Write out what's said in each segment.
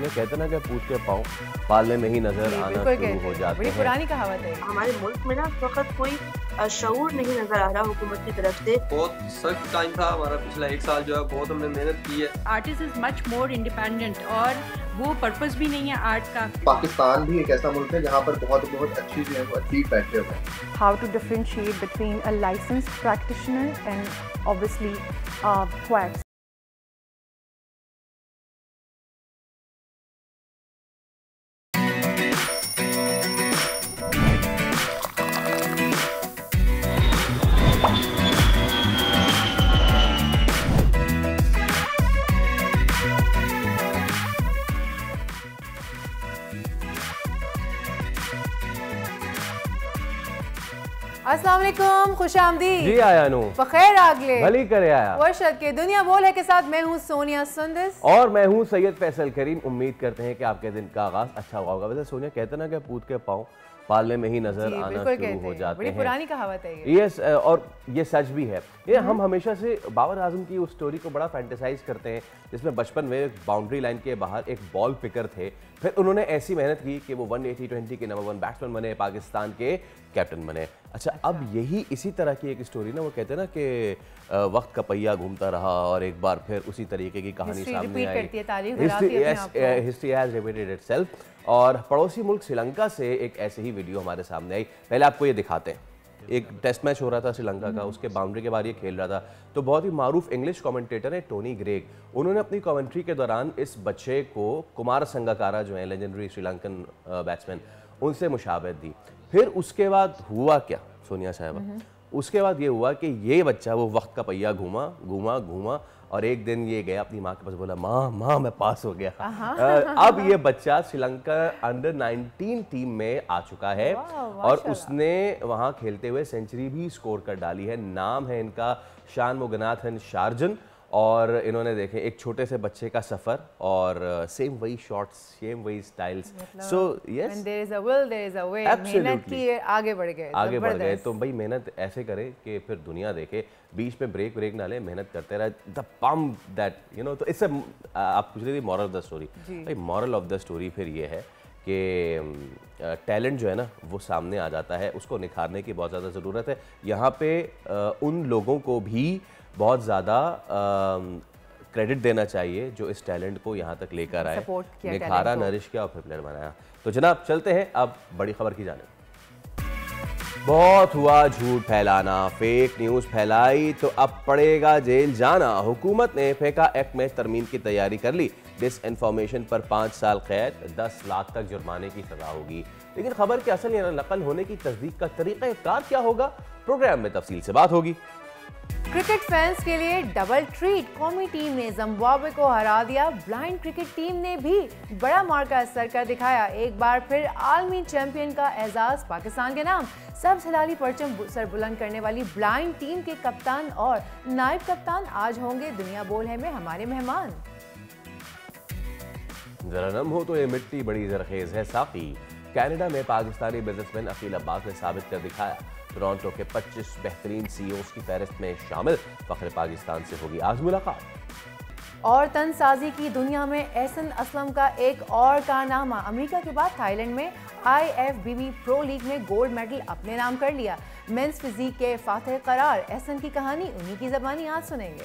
सोनिया, कहते ना कि पूछ के पाँव पालने में ही नजर आना शुरू हो जाते हैं। बड़ी पुरानी कहावत है। हमारे मुल्क में ना इस वक्त कोई शऊर नहीं नजर आ रहा हुकूमत की तरफ से। बहुत सख्त टाइम था हमारा, पिछला 1 साल जो है बहुत हमने मेहनत की है। Artist is much more independent और वो पर्पस भी नहीं है आर्ट का। पाकिस्तान भी एक ऐसा मुल्क है जहाँ पर बहुत अच्छी जो है वो एथलीट बैठे हुए हैं। How to differentiate between a licensed practitioner and obviously quacks. अस्सलाम वालेकुम, खुशामदीद। जी आया नो बखैर आगले भली करे आया। वर्षद के दुनिया बोल है के साथ मैं हूँ सोनिया सुंदस और मैं हूँ सैयद फैसल करीम। उम्मीद करते हैं कि आपके दिन का आगाज अच्छा हुआ होगा। वैसे सोनिया, कहते ना कि पूत के पाँव पालने में ही नजर आना शुरू हो जाते बड़ी हैं। पुरानी कहावत है ये। यस, और ये सच भी है। ये हम हमेशा से बाबर आजम की उस स्टोरी को बड़ा फैंटेसाइज करते हैं जिसमें बचपन में बाउंड्री लाइन के बाहर एक बॉल पिकर थे, फिर उन्होंने ऐसी मेहनत की कि वो 180-20 के नंबर 1 बैट्समैन बने, पाकिस्तान के कैप्टन बने। अच्छा, अब यही इसी तरह की एक स्टोरी ना, वो कहते हैं ना कि वक्त का पहिया घूमता रहा और एक बार फिर उसी तरीके की कहानी सामने आई। History has repeated itself. और पड़ोसी मुल्क श्रीलंका से एक ऐसे ही वीडियो हमारे सामने आई। पहले आपको ये दिखाते हैं। एक टेस्ट मैच हो रहा था श्रीलंका का, उसके बाउंड्री के बाहर ये खेल रहा था, तो बहुत ही मारूफ इंग्लिश कमेंटेटर है टोनी ग्रेग, उन्होंने अपनी कमेंट्री के दौरान इस बच्चे को कुमार संगकारा जो है लेजेंडरी श्रीलंकन बैट्समैन, उनसे मुशाबहत दी। फिर उसके बाद हुआ क्या सोनिया साहबा? उसके बाद ये हुआ कि ये बच्चा वो वक्त का पहिया घूमा घूमा घूमा और एक दिन ये गया अपनी माँ के पास, बोला माँ मैं पास हो गया। अब ये बच्चा श्रीलंका अंडर 19 टीम में आ चुका है और उसने वहाँ खेलते हुए सेंचुरी भी स्कोर कर डाली है। नाम है इनका शान मुगनाथन शारजन और इन्होंने देखे एक छोटे से बच्चे का सफर और सेम वही शॉट्स, सेम वही styles. So yes, there is a will there is a way. मेहनत की आगे बढ़ गए। तो भाई मेहनत ऐसे करे कि फिर दुनिया देखे, बीच में ब्रेक ना ले, मेहनत करते रहे, the pump that you know. तो इससे आप पूछ रही थी मॉरल ऑफ द स्टोरी। भाई मॉरल ऑफ द स्टोरी फिर ये है कि टैलेंट जो है ना वो सामने आ जाता है, उसको निखारने की बहुत ज़्यादा ज़रूरत है। यहाँ पे उन लोगों को भी बहुत ज़्यादा क्रेडिट देना चाहिए जो इस टैलेंट को यहाँ तक लेकर आए, निखारा, नरिश किया और फिर प्लेयर बनाया। तो जनाब चलते हैं अब बड़ी खबर की जानिब। बहुत हुआ झूठ फैलाना, फेक न्यूज़ फैलाई तो अब पड़ेगा जेल जाना। हुकूमत ने फेका एक्ट में तरमीम की तैयारी कर ली। डिस इन्फॉर्मेशन पर 5 साल कैद, 10 लाख तक जुर्माने की सजा होगी। लेकिन खबर के असल या नकल होने की तस्दीक का तरीक़ाकार क्या होगा, प्रोग्राम में तफसील से बात होगी। क्रिकेट फैंस के लिए डबल ट्रीट, कौमी टीम ने जिम्बाब्वे को हरा दिया। ब्लाइंड क्रिकेट टीम ने भी बड़ा मार्का असर कर दिखाया। एक बार फिर आलमी चैंपियन का एजाज पाकिस्तान के नाम। सब्ज हिलाली परचम सर बुलंद करने वाली ब्लाइंड टीम के कप्तान और नायब कप्तान आज होंगे दुनिया बोल है में हमारे मेहमान। जरा नम हो तो ये मिट्टी बड़ी जरखेज है साकी। कनाडा में पाकिस्तानी बिजनेसमैन अकील अब्बास ने साबित कर दिखाया, टोरंटो के 25 बेहतरीन सीईओज की फहरिस्त में शामिल। फख्र पाकिस्तान से होगी आज मुलाकात। और तनसाजी की दुनिया में एहसन असलम का एक और कारनामा, अमेरिका के बाद थाईलैंड में IFBB प्रो लीग में गोल्ड मेडल अपने नाम कर लिया। मेंस फिजीक के फातेह करार। एहसन की कहानी उन्हीं की ज़बानी आज सुनेंगे।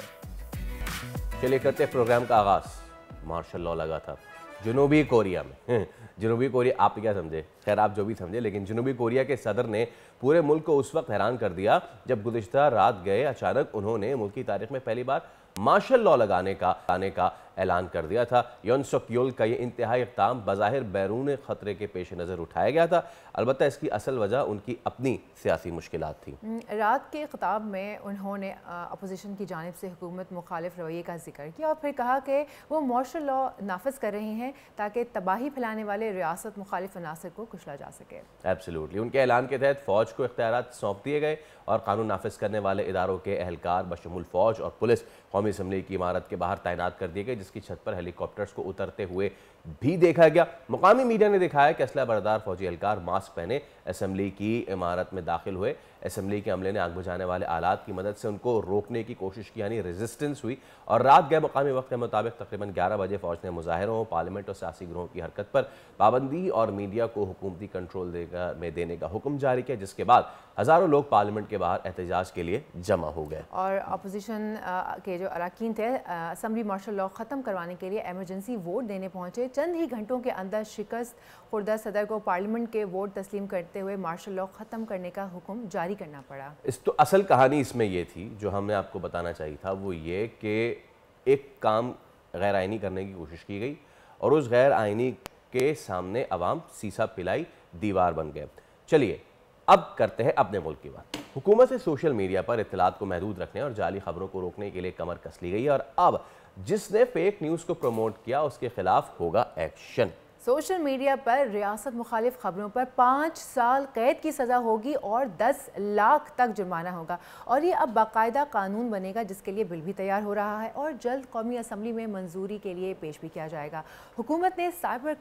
चलिए करते प्रोग्राम का आगाज। मार्शल लॉ लगा था जनूबी कोरिया में। जनूबी कोरिया, आप क्या समझे, खैर आप जो भी समझे, लेकिन जनूबी कोरिया के सदर ने पूरे मुल्क को उस वक्त हैरान कर दिया जब गुज़िश्ता रात गए अचानक उन्होंने मुल्क की तारीख में पहली बार मार्शल लॉ लगाने का ऐलान कर दिया था। योन सुक योल का ये इंतहाई इक़दाम बज़ाहिर बैरून ख़तरे के पेश नज़र उठाया गया था, अलबत्ता इसकी असल वजह उनकी अपनी सियासी मुश्किलात थी। रात के ख़िताब में उन्होंने अपोजिशन की जानिब से हुकूमत मुखालिफ रवैये का जिक्र किया और फिर कहा कि वो मार्शल लॉ नाफिज कर रहे हैं ताकि तबाही फैलाने वाले रियासत मुखालिफ अनासर को कुचला जा सके। एब्सोल्युटली। उनके ऐलान के तहत फ़ौज को इख्तियारात सौंप दिए गए और कानून नाफिज करने वाले इदारों के अहलकार बशमूल फ़ौज और पुलिस कौमी असम्बली की इमारत के बाहर तैनात कर दिए गए, जिसकी छत पर हेलीकॉप्टर्स को उतरते हुए भी देखा गया। मुकामी मीडिया ने दिखाया कि असला बरदार फौजी एहलकार मास्क पहने असेंबली की इमारत में दाखिल हुए। असेंबली के अमले ने आग बुझाने वाले आलात की मदद से उनको रोकने की कोशिश की, यानी रेजिस्टेंस हुई। और रात गए मुकामी वक्त के मुताबिक तकरीबन 11 बजे फौज ने मुजाहिरों, पार्लियामेंट और सियासी गिरोहों की हरकत पर पाबंदी और मीडिया को हुकूमती कंट्रोल देने का हुक्म जारी किया, जिसके बाद हज़ारों लोग पार्लियामेंट के बाहर एहतजाज के लिए जमा हो गए। और अपोजिशन के जो अरकान थे असम्बली मार्शल लॉ ख़त्म करवाने के लिए एमरजेंसी वोट देने पहुंचे। चंद ही घंटों के अंदर शिकस्त खुर्दा सदर को पार्लियामेंट के वोट तस्लीम करते हुए मार्शल लॉ ख़त्म करने का हुक्म जारी करना पड़ा। तो असल कहानी इसमें ये थी जो हमने आपको बताना चाहिए था, वो ये कि एक काम गैर आइनी करने की कोशिश की गई और उस गैर आइनी के सामने अवाम सीसा पिलाई दीवार बन गए। चलिए अब करते हैं अपने मुल्क की बात। हुकूमत से सोशल मीडिया पर इत्तलात को महदूद रखने और जाली खबरों को रोकने के लिए कमर कस ली गई और अब जिसने फेक न्यूज़ को प्रमोट किया उसके खिलाफ होगा एक्शन। सोशल मीडिया पर रियासत मुखालिफ खबरों पर 5 साल कैद की सज़ा होगी और 10 लाख तक जुर्माना होगा और ये अब बाकायदा कानून बनेगा, जिसके लिए बिल भी तैयार हो रहा है और जल्द कौमी असम्बली में मंजूरी के लिए पेश भी किया जाएगा। हुकूमत ने साइबर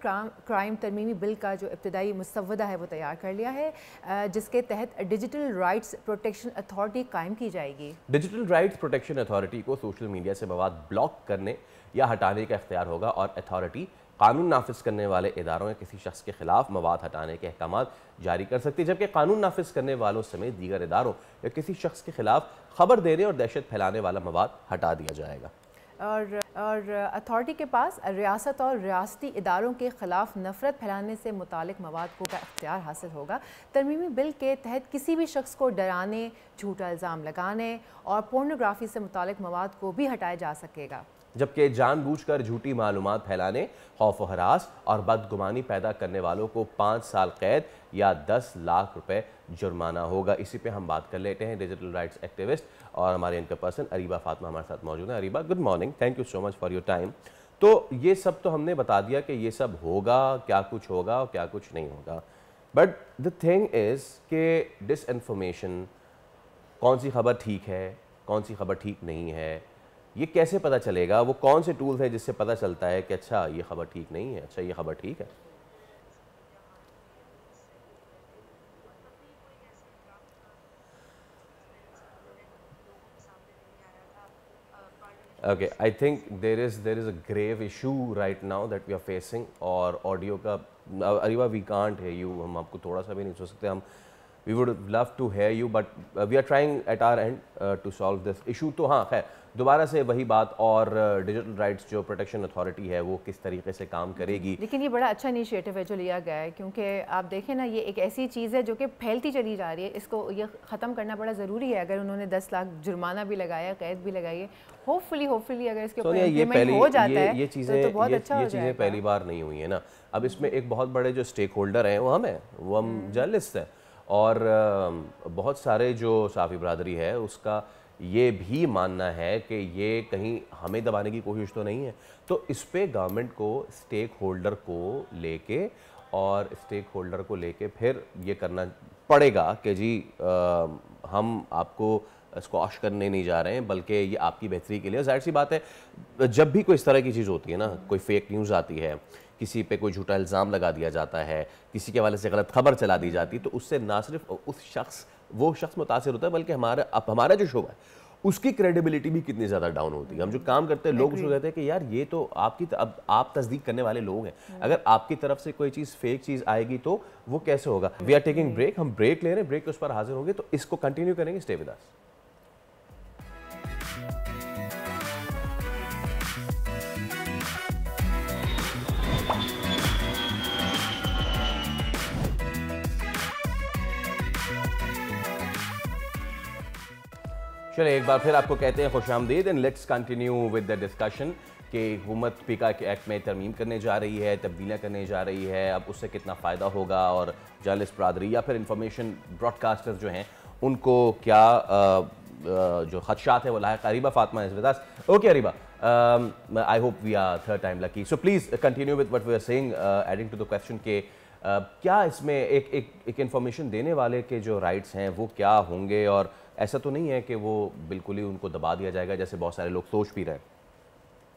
क्राइम तरमीमी बिल का जो इब्तदाई मुसव्वदा है वो तैयार कर लिया है, जिसके तहत डिजिटल राइट्स प्रोटेक्शन अथॉरिटी कायम की जाएगी। डिजिटल राइट्स प्रोटेक्शन अथॉरिटी को सोशल मीडिया से मवाद ब्लॉक करने या हटाने का इख्तियार होगा और अथॉरिटी कानून नाफिज करने वाले इदारों या किसी शख्स के खिलाफ मवाद हटाने के अहकाम जारी कर सकती है, जबकि कानून नाफिज करने वालों समेत दीगर इदारों या किसी शख्स के खिलाफ खबर देने और दहशत फैलाने वाला मवाद हटा दिया जाएगा। और अथॉरिटी के पास रियासत और रियासती इदारों के खिलाफ नफरत फैलाने से मुतालिक मवाद को का इख्तियार हासिल होगा। तरमीमी बिल के तहत किसी भी शख्स को डराने, झूठा इल्ज़ाम लगाने और पोर्नोग्राफी से मुतालिक मवाद को भी हटाया जा सकेगा, जबकि जानबूझकर झूठी मालूमात फैलाने, खौफ व हरास और बदगुमानी पैदा करने वालों को 5 साल कैद या 10 लाख रुपए जुर्माना होगा। इसी पे हम बात कर लेते हैं डिजिटल राइट्स एक्टिविस्ट और हमारे इनका पर्सन अरीबा फातिमा हमारे साथ मौजूद है। Areeba, good morning, thank you so much for your time. तो ये सब तो हमने बता दिया कि ये सब होगा, क्या कुछ होगा और क्या कुछ नहीं होगा, बट द थिंग इज़ कि डिसइंफॉर्मेशन, कौन सी खबर ठीक है, कौन सी खबर ठीक नहीं है, ये कैसे पता चलेगा? वो कौन से टूल्स हैं जिससे पता चलता है कि अच्छा ये खबर ठीक नहीं है, अच्छा ये खबर ठीक है? Okay, I think there is a grave issue right now that we are facing और ऑडियो का Areeba we can't hear you, हम आपको थोड़ा सा भी नहीं सुन सकते। हम we would love to hear you but we are trying at our end to solve this issue। तो हाँ, खैर दोबारा से वही बात, और डिजिटल राइट्स जो प्रोटेक्शन अथॉरिटी है वो किस तरीके से काम करेगी। लेकिन ये बड़ा अच्छा इनिशिएटिव है जो लिया गया है, क्योंकि आप देखें ना, ये एक ऐसी चीज़ है जो कि फैलती चली जा रही है। इसको ये ख़त्म करना बड़ा ज़रूरी है। अगर उन्होंने 10 लाख जुर्माना भी लगाया, कैद भी लगाई है, होपफुली अगर इसके ऊपर इम्प्लीमेंट हो जाता है ये चीज़ें तो बहुत अच्छा हो जाएगा। ये चीज़ें पहली बार नहीं हुई है ना। अब इसमें एक बहुत बड़े जो स्टेक होल्डर हैं वो हम जर्नलिस्ट हैं, और बहुत सारे जो साफ़ी बरादरी है उसका ये भी मानना है कि ये कहीं हमें दबाने की कोशिश तो नहीं है। तो इस पे गवर्नमेंट को स्टेक होल्डर को लेके फिर ये करना पड़ेगा कि जी हम आपको स्क्वाश करने नहीं जा रहे हैं, बल्कि ये आपकी बेहतरी के लिए। जाहिर सी बात है जब भी कोई इस तरह की चीज़ होती है ना, कोई फेक न्यूज़ आती है, किसी पे कोई झूठा इल्ज़ाम लगा दिया जाता है, किसी के हवाले से गलत खबर चला दी जाती है, तो उससे ना सिर्फ वो शख्स मुतासिर होता है, बल्कि हमारा जो शो है उसकी क्रेडिबिलिटी भी कितनी ज़्यादा डाउन होती है। हम जो काम करते हैं लोग उसको कहते हैं कि यार ये तो अब आप तस्दीक करने वाले लोग हैं, अगर आपकी तरफ से कोई चीज़ फेक चीज़ आएगी तो वो कैसे होगा। वी आर टेकिंग ब्रेक, हम ब्रेक ले रहे हैं, ब्रेक के उस पर हाजिर होंगे, तो इसको कंटिन्यू करेंगे। Stay with us. चलिए एक बार फिर आपको कहते हैं खुशामदीद, and let's continue with the discussion कि हुकूमत पीका के एक्ट में तरमीम करने जा रही है, तब्दीलियाँ करने जा रही है। अब उससे कितना फ़ायदा होगा और जर्नलिस्ट बरादरी या फिर इंफॉर्मेशन ब्रॉडकास्टर्स जो हैं उनको क्या जो खदशात है वो लायक। Areeba Fatima is with us. Okay Areeba, I hope we are third time lucky, so please continue with what we are saying, adding to the question के क्या इसमें एक इंफॉर्मेशन देने वाले के जो राइट्स हैं वो क्या होंगे, और ऐसा तो नहीं है कि वो बिल्कुल ही उनको दबा दिया जाएगा जैसे बहुत सारे लोग सोच भी रहे हैं।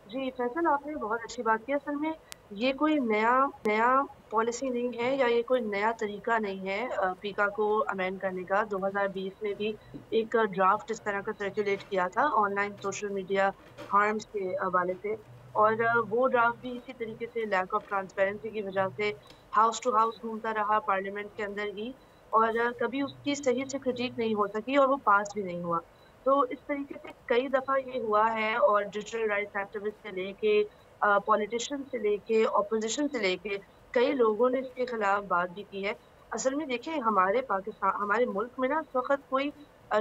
जी फैसल, आपने बहुत अच्छी बात की। असल में ये कोई नया नया पॉलिसी नहीं है या ये कोई नया तरीका नहीं है पीका को अमेंड करने का। 2020 में भी एक ड्राफ्ट इस तरह का सर्कुलेट किया था ऑनलाइन सोशल मीडिया हार्म्स के हवाले से, और वो ड्राफ्ट भी इसी तरीके से लैक ऑफ ट्रांसपेरेंसी की वजह से हाउस टू हाउस घूमता रहा पार्लियामेंट के अंदर ही, और कभी उसकी सही से क्रिटिक नहीं हो सकी और वो पास भी नहीं हुआ। तो इस तरीके से कई दफ़ा ये हुआ है, और डिजिटल राइट्स एक्टिविस्ट से लेके पॉलिटिशियन से लेके ऑपोजिशन से लेके कई लोगों ने इसके खिलाफ बात भी की है। असल में देखिए, हमारे मुल्क में ना इस वक़्त कोई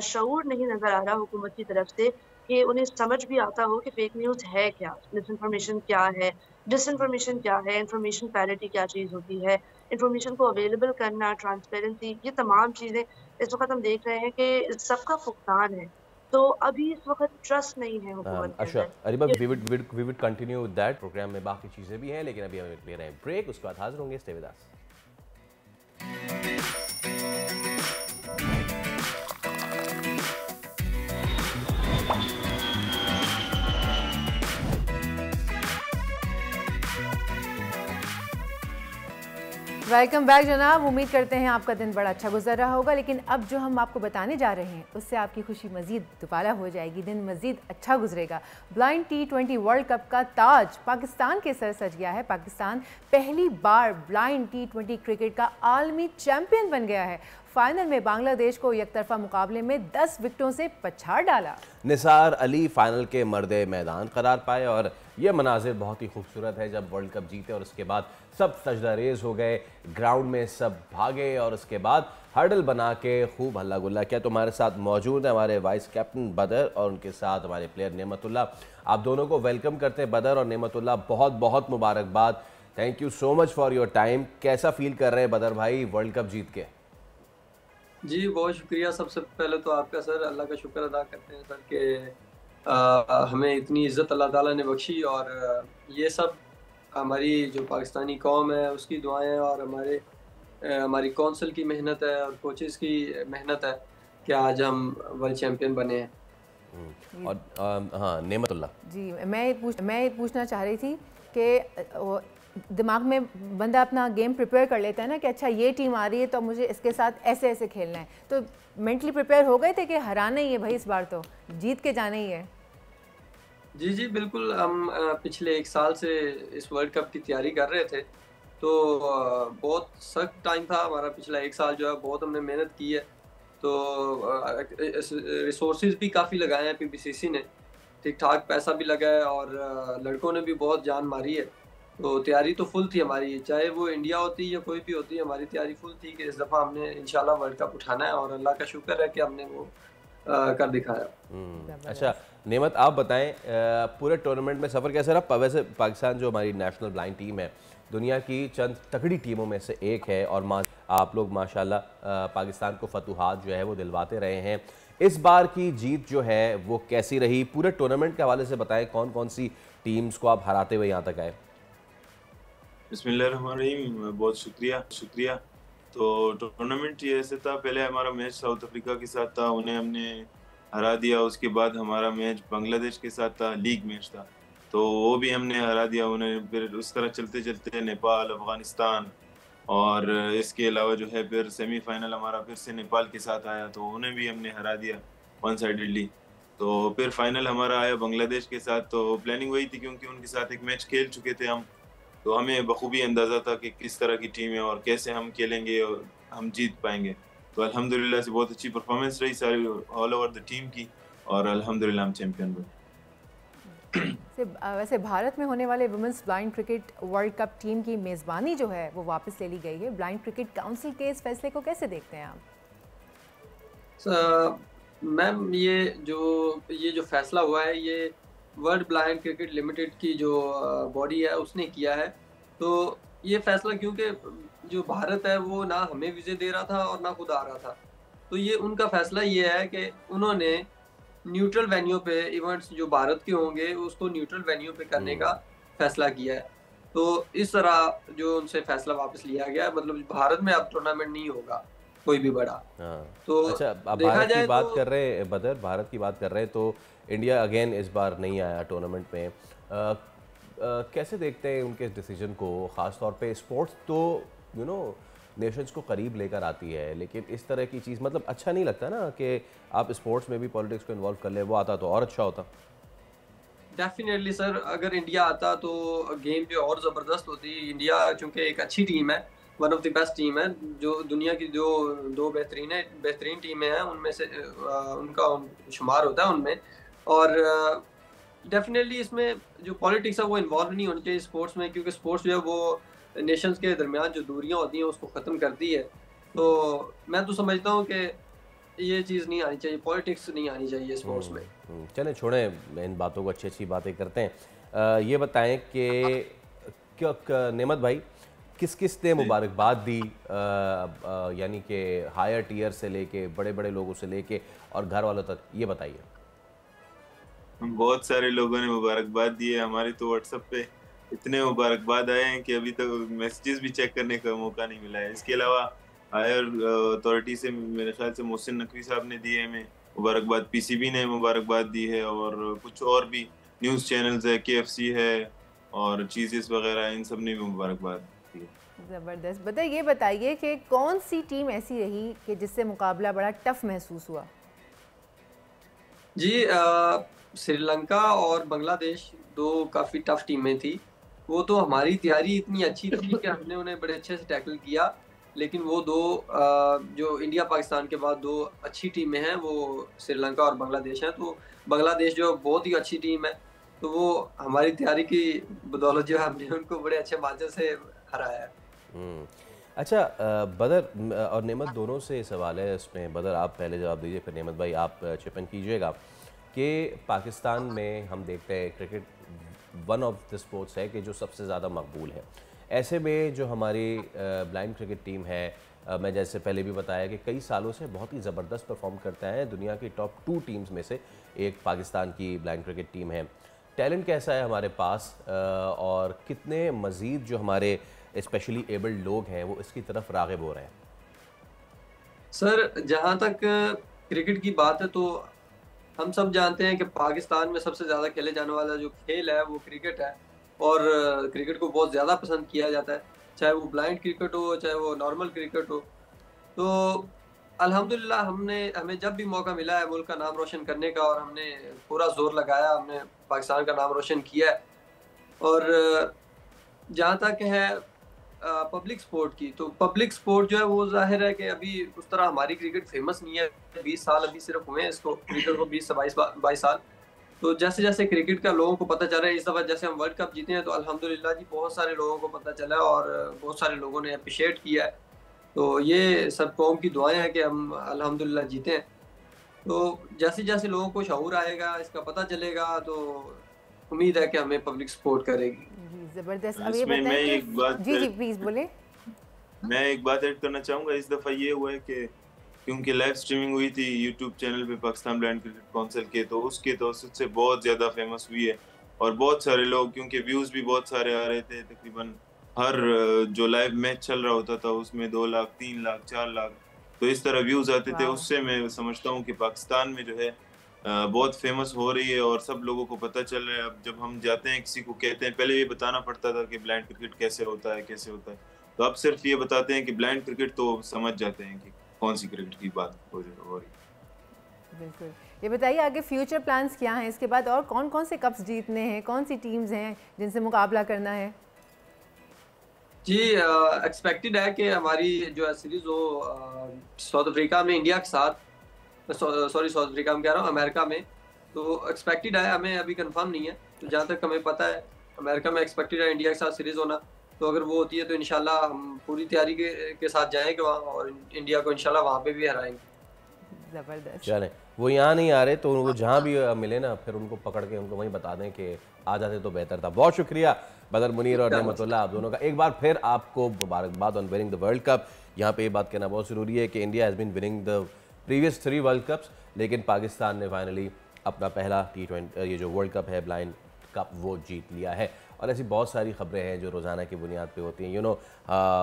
शऊर नहीं नज़र आ रहा हुकूमत की तरफ से कि उन्हें समझ भी आता हो कि फेक न्यूज़ है क्या, मिसइन्फॉर्मेशन क्या है, डिसइन्फॉर्मेशन क्या है, इन्फॉर्मेशन पैरिटी क्या चीज़ होती है, इन्फॉर्मेशन को अवेलेबल करना, ट्रांसपेरेंसी, ये तमाम चीज़ें इस वक़्त हम देख रहे हैं कि सबका फुकदान है। तो अभी इस वक़्त ट्रस्ट नहीं है हुकूमत के अच्छा अंदर। Areeba, we would continue with that. Program में बाकी चीज़ें भी हैं, लेकिन अभी हम ले रहे हैं ब्रेक, उसके बाद हाजिर होंगे। Stay with us. Welcome back जनाब। उम्मीद करते हैं आपका दिन बड़ा अच्छा गुजर रहा होगा, लेकिन अब जो हम आपको बताने जा रहे हैं उससे आपकी खुशी मज़ीद दुबारा हो जाएगी, दिन मज़ीद अच्छा गुजरेगा। ब्लाइंड T20 वर्ल्ड कप का ताज पाकिस्तान के सर सज गया है। पाकिस्तान पहली बार ब्लाइंड T20 क्रिकेट का आलमी चैंपियन बन गया है। फाइनल में बांग्लादेश को एकतरफा मुकाबले में 10 विकेटों से पछाड़ डाला। निसार अली फाइनल के मर्दे मैदान करार पाए, और यह मनाजिर बहुत ही खूबसूरत है जब वर्ल्ड कप जीते और उसके बाद सब सजदा रेज हो गए, ग्राउंड में सब भागे और उसके बाद हर्डल बना के खूब हल्ला गुल्ला किया। तो हमारे साथ मौजूद है हमारे वाइस कैप्टन बदर और उनके साथ हमारे प्लेयर नेमतुल्लाह। आप दोनों को वेलकम करते हैं। बदर और नेमतुल्लाह, बहुत बहुत मुबारकबाद, thank you so much for your time. कैसा फील कर रहे हैं बदर भाई वर्ल्ड कप जीत के? जी बहुत शुक्रिया। सबसे पहले तो आपका सर, अल्लाह का शुक्र अदा करते हैं सर कि हमें इतनी इज़्ज़त अल्लाह ताला ने बख्शी, और ये सब हमारी जो पाकिस्तानी कौम है उसकी दुआएं और हमारी कौंसिल की मेहनत है और कोचेस की मेहनत है कि आज हम वर्ल्ड चैम्पियन बने हैं। और हाँ नेमतुल्लाह जी, मैं पूछना चाह रही थी कि दिमाग में बंदा अपना गेम प्रिपेयर कर लेता है ना कि अच्छा ये टीम आ रही है तो मुझे इसके साथ ऐसे ऐसे खेलना है, तो मेंटली प्रिपेयर हो गए थे कि हराना ही है भाई, इस बार तो जीत के जाना ही है? जी जी बिल्कुल। हम पिछले 1 साल से इस वर्ल्ड कप की तैयारी कर रहे थे, तो बहुत सख्त टाइम था हमारा। पिछला 1 साल जो है बहुत हमने मेहनत की है, तो रिसोर्सेज भी काफ़ी लगाए हैं पीपीसीसी ने, ठीक ठाक पैसा भी लगा है और लड़कों ने भी बहुत जान मारी है। तो तैयारी तो फुल थी हमारी, चाहे वो इंडिया होती या कोई भी होती, हमारी तैयारी फुल थी कि इस दफ़ा हमने इंशाल्लाह वर्ल्ड कप उठाना है, और अल्लाह का शुक्र है कि हमने वो कर दिखाया। अच्छा नेमत, आप बताएं पूरे टूर्नामेंट में सफ़र कैसा रहा? वैसे पाकिस्तान जो हमारी नेशनल ब्लाइंड टीम है दुनिया की चंद तगड़ी टीमों में से एक है, और आप लोग माशाल्लाह पाकिस्तान को फतूहात जो है वो दिलवाते रहे हैं। इस बार की जीत जो है वो कैसी रही? पूरे टूर्नामेंट के हवाले से बताएं, कौन कौन सी टीम्स को आप हराते हुए यहाँ तक आए? बिस्मिल्लाहिर्रहमानिर्रहीम, बहुत शुक्रिया। तो टूर्नामेंट ये ऐसे था, पहले हमारा मैच साउथ अफ्रीका के साथ था, उन्हें हमने हरा दिया। उसके बाद हमारा मैच बांग्लादेश के साथ था, लीग मैच था, तो वो भी हमने हरा दिया उन्हें। फिर उस तरह चलते चलते नेपाल, अफगानिस्तान, और इसके अलावा जो है फिर सेमीफाइनल हमारा फिर से नेपाल के साथ आया, तो उन्हें भी हमने हरा दिया वन साइडेडली। तो फिर फाइनल हमारा आया बांग्लादेश के साथ। तो प्लानिंग वही थी क्योंकि उनके साथ एक मैच खेल चुके थे हम, तो हमें बखूबी अंदाज़ा था कि किस तरह की टीम है और कैसे हम खेलेंगे और हम जीत पाएंगे। तो अल्हम्दुलिल्लाह से बहुत अच्छी परफॉर्मेंस रही सारी ऑल ओवर द टीम की, और अल्हम्दुलिल्लाह हम चैंपियन बने। वैसे भारत में होने वाले women's blind cricket world cup team की मेज़बानी जो है वो वापस ले ली गई है। ब्लाइंड क्रिकेट काउंसिल के इस फैसले को कैसे देखते हैं आप? मैम, ये जो फैसला हुआ है ये वर्ल्ड ब्लाइंड क्रिकेट लिमिटेड की जो बॉडी है उसने किया है। तो ये फैसला, क्योंकि जो भारत है वो ना हमें विजय दे रहा था और ना खुद आ रहा था, तो ये उनका फैसला ये है कि उन्होंने न्यूट्रल वेन्यू पे इवेंट्स जो भारत के होंगे उसको न्यूट्रल वेन्यू पे करने का फैसला किया है। तो इस तरह जो उनसे फैसला वापस लिया गया है, मतलब भारत में अब टूर्नामेंट नहीं होगा कोई भी बड़ा। तो अच्छा, अब भारत की बात कर रहे हैं बदर, भारत की बात कर रहे हैं, तो इंडिया अगेन इस बार नहीं आया टूर्नामेंट में। कैसे देखते हैं उनके इस डिसीजन को? ख़ास तौर पे स्पोर्ट्स तो नेशंस को करीब लेकर आती है, लेकिन इस तरह की चीज़ मतलब अच्छा नहीं लगता ना कि आप स्पोर्ट्स में भी पॉलिटिक्स को इन्वॉल्व कर ले। वो आता तो और अच्छा होता। डेफिनेटली सर, अगर इंडिया आता तो गेम जो और ज़बरदस्त होती। इंडिया चूँकि एक अच्छी टीम है, one of the best team है, जो दुनिया की जो 2 बेहतरीन टीमें हैं उनमें से उनका शुमार होता है उनमें। और डेफिनेटली इसमें जो पॉलिटिक्स है वो इन्वॉल्व नहीं होनी चाहिए स्पोर्ट्स में, क्योंकि स्पोर्ट्स जो है वो नेशंस के दरमियान जो दूरियां होती हैं उसको ख़त्म करती है। तो मैं तो समझता हूँ कि ये चीज़ नहीं आनी चाहिए, पॉलिटिक्स नहीं आनी चाहिए स्पोर्ट्स में। चलें छोड़ें इन बातों को, अच्छी बातें करते हैं। ये बताएं कि क्या नेमत भाई किस किस ने मुबारकबाद दी, यानी कि हायर टियर से लेके बड़े बड़े लोगों से लेके और घर वालों तक, ये बताइए। बहुत सारे लोगों ने मुबारकबाद दी है। हमारे तो व्हाट्सएप पे इतने मुबारकबाद आए हैं कि अभी तक मैसेजेस भी चेक करने का मौका नहीं मिला है। इसके अलावा हायर अथॉरिटी से मेरे ख्याल से मोहसिन नकवी साहब ने दिए हमें मुबारकबाद, पीसीबी ने मुबारकबाद दी है, और कुछ और भी न्यूज़ चैनल्स है, KFC है और चीज़ेस वगैरह, इन सब ने भी मुबारकबाद दी है। ज़बरदस्त। ये बताइए कि कौन सी टीम ऐसी रही कि जिससे मुकाबला बड़ा टफ महसूस हुआ? जी, श्रीलंका और बांग्लादेश 2 काफ़ी टफ टीमें थी। वो तो हमारी तैयारी इतनी अच्छी थी कि हमने उन्हें बड़े अच्छे से टैकल किया, लेकिन वो 2 जो इंडिया पाकिस्तान के बाद 2 अच्छी टीमें हैं वो श्रीलंका और बांग्लादेश हैं। तो बांग्लादेश जो बहुत ही अच्छी टीम है, तो वो हमारी तैयारी की बदौलत जो है हमने उनको बड़े अच्छे मार्जिन से हराया है। अच्छा, बदर और नेमत दोनों से सवाल है इसमें। बदर आप पहले जवाब दीजिए, फिर नेमत भाई आप चिप इन कीजिएगा कि पाकिस्तान में हम देखते हैं cricket one of the sports है कि जो सबसे ज़्यादा मकबूल है। ऐसे में जो हमारी ब्लाइंड क्रिकेट टीम है, मैं जैसे पहले भी बताया कि कई सालों से बहुत ही ज़बरदस्त परफॉर्म करता है। दुनिया की टॉप 2 टीम्स में से एक पाकिस्तान की ब्लाइंड क्रिकेट टीम है। टैलेंट कैसा है हमारे पास, और कितने मज़ीद जो हमारे स्पेशली एबल्ड लोग हैं वो इसकी तरफ राग़िब हो रहे हैं? सर, जहाँ तक क्रिकेट की बात है तो हम सब जानते हैं कि पाकिस्तान में सबसे ज़्यादा खेले जाने वाला जो खेल है वो क्रिकेट है, और क्रिकेट को बहुत ज़्यादा पसंद किया जाता है, चाहे वो ब्लाइंड क्रिकेट हो चाहे वो नॉर्मल क्रिकेट हो। तो अल्हम्दुलिल्लाह हमें जब भी मौका मिला है मुल्क का नाम रोशन करने का, और हमने पूरा जोर लगाया, हमने पाकिस्तान का नाम रोशन किया है। और जहाँ तक है पब्लिक स्पोर्ट की, तो पब्लिक स्पोर्ट जो है वो जाहिर है कि अभी उस तरह हमारी क्रिकेट फेमस नहीं है। 20 साल अभी सिर्फ हुए हैं इसको, क्रिकेट को 20 से 22 साल। तो जैसे जैसे क्रिकेट का लोगों को पता चल रहा है, इस दफ़ा जैसे हम वर्ल्ड कप जीते हैं तो अल्हम्दुलिल्लाह जी बहुत सारे लोगों को पता चला और बहुत सारे लोगों ने अप्रिशिएट किया है। तो ये सब कौम की दुआएं हैं कि हम अल्हम्दुलिल्लाह जीते हैं। तो जैसे जैसे लोगों को शऊर आएगा, इसका पता चलेगा, तो उम्मीद है कि हमें पब्लिक सपोर्ट करेगी। जबरदस्त। अब ये बताएं जी प्लीज बोले। मैं एक बात ऐड करना चाहूँगा। इस दफ़ा ये हुआ है कि क्योंकि लाइव स्ट्रीमिंग हुई थी यूट्यूब चैनल पे पाकिस्तान ब्लाइंड क्रिकेट काउंसिल के, तो उसके तवज्जुह से बहुत ज़्यादा फेमस हुई है और बहुत सारे लोग, क्योंकि व्यूज़ भी बहुत सारे आ रहे थे, तकरीबन हर जो लाइव मैच चल रहा होता था उसमें 2 लाख 3 लाख 4 लाख तो इस तरह व्यूज़ आते थे। उससे मैं समझता हूँ कि पाकिस्तान में जो है बहुत फेमस हो रही है और सब लोगों को पता चल रहा है। अब जब हम जाते हैं किसी को कहते हैं, पहले ये बताना पड़ता था कि ब्लाइंड क्रिकेट कैसे होता है, तो अब सिर्फ ये बताते हैं कि ब्लाइंड क्रिकेट, तो समझ जाते हैं कि कौन सी क्रिकेट की बात हो रही है। बिल्कुल। ये बताइए आगे फ्यूचर प्लान्स क्या हैं, इसके बाद और कौन कौन से कप्स जीतने हैं, कौन सी टीम्स हैं जिनसे मुकाबला करना है? जी, एक्सपेक्टेड है कि हमारी जो है सीरीज हो साउथ अफ्रीका में इंडिया के साथ, सॉरी साउथ अफ्रीका में कह रहा हूँ, अमेरिका में। तो एक्सपेक्टेड है, हमें अभी कंफर्म नहीं है। तो जहाँ तक हमें पता है अमेरिका में एक्सपेक्टेड है इंडिया के साथ सीरीज होना। तो अगर वो होती है तो इंशाल्लाह हम पूरी तैयारी के साथ जाएंगे वहाँ और इंडिया को इंशाल्लाह वहाँ पे भी हराएंगे। ज़बरदस्त। चलें, वो यहाँ नहीं आ रहे तो उनको जहाँ भी मिले ना, फिर उनको पकड़ के उनको वहीं बता दें कि आ जाते तो बेहतर था। बहुत शुक्रिया बदर मुनीर और नेमतुल्लाह, आप दोनों का। एक बार फिर आपको मुबारकबाद on winning the world cup. यहाँ पे ये बात कहना बहुत ज़रूरी है कि India has been winning the previous 3 world cups, लेकिन पाकिस्तान ने फाइनली अपना पहला T20 ये जो वर्ल्ड कप है ब्लाइंड कप वो जीत लिया है। और ऐसी बहुत सारी खबरें हैं जो रोज़ाना की बुनियाद पे होती हैं।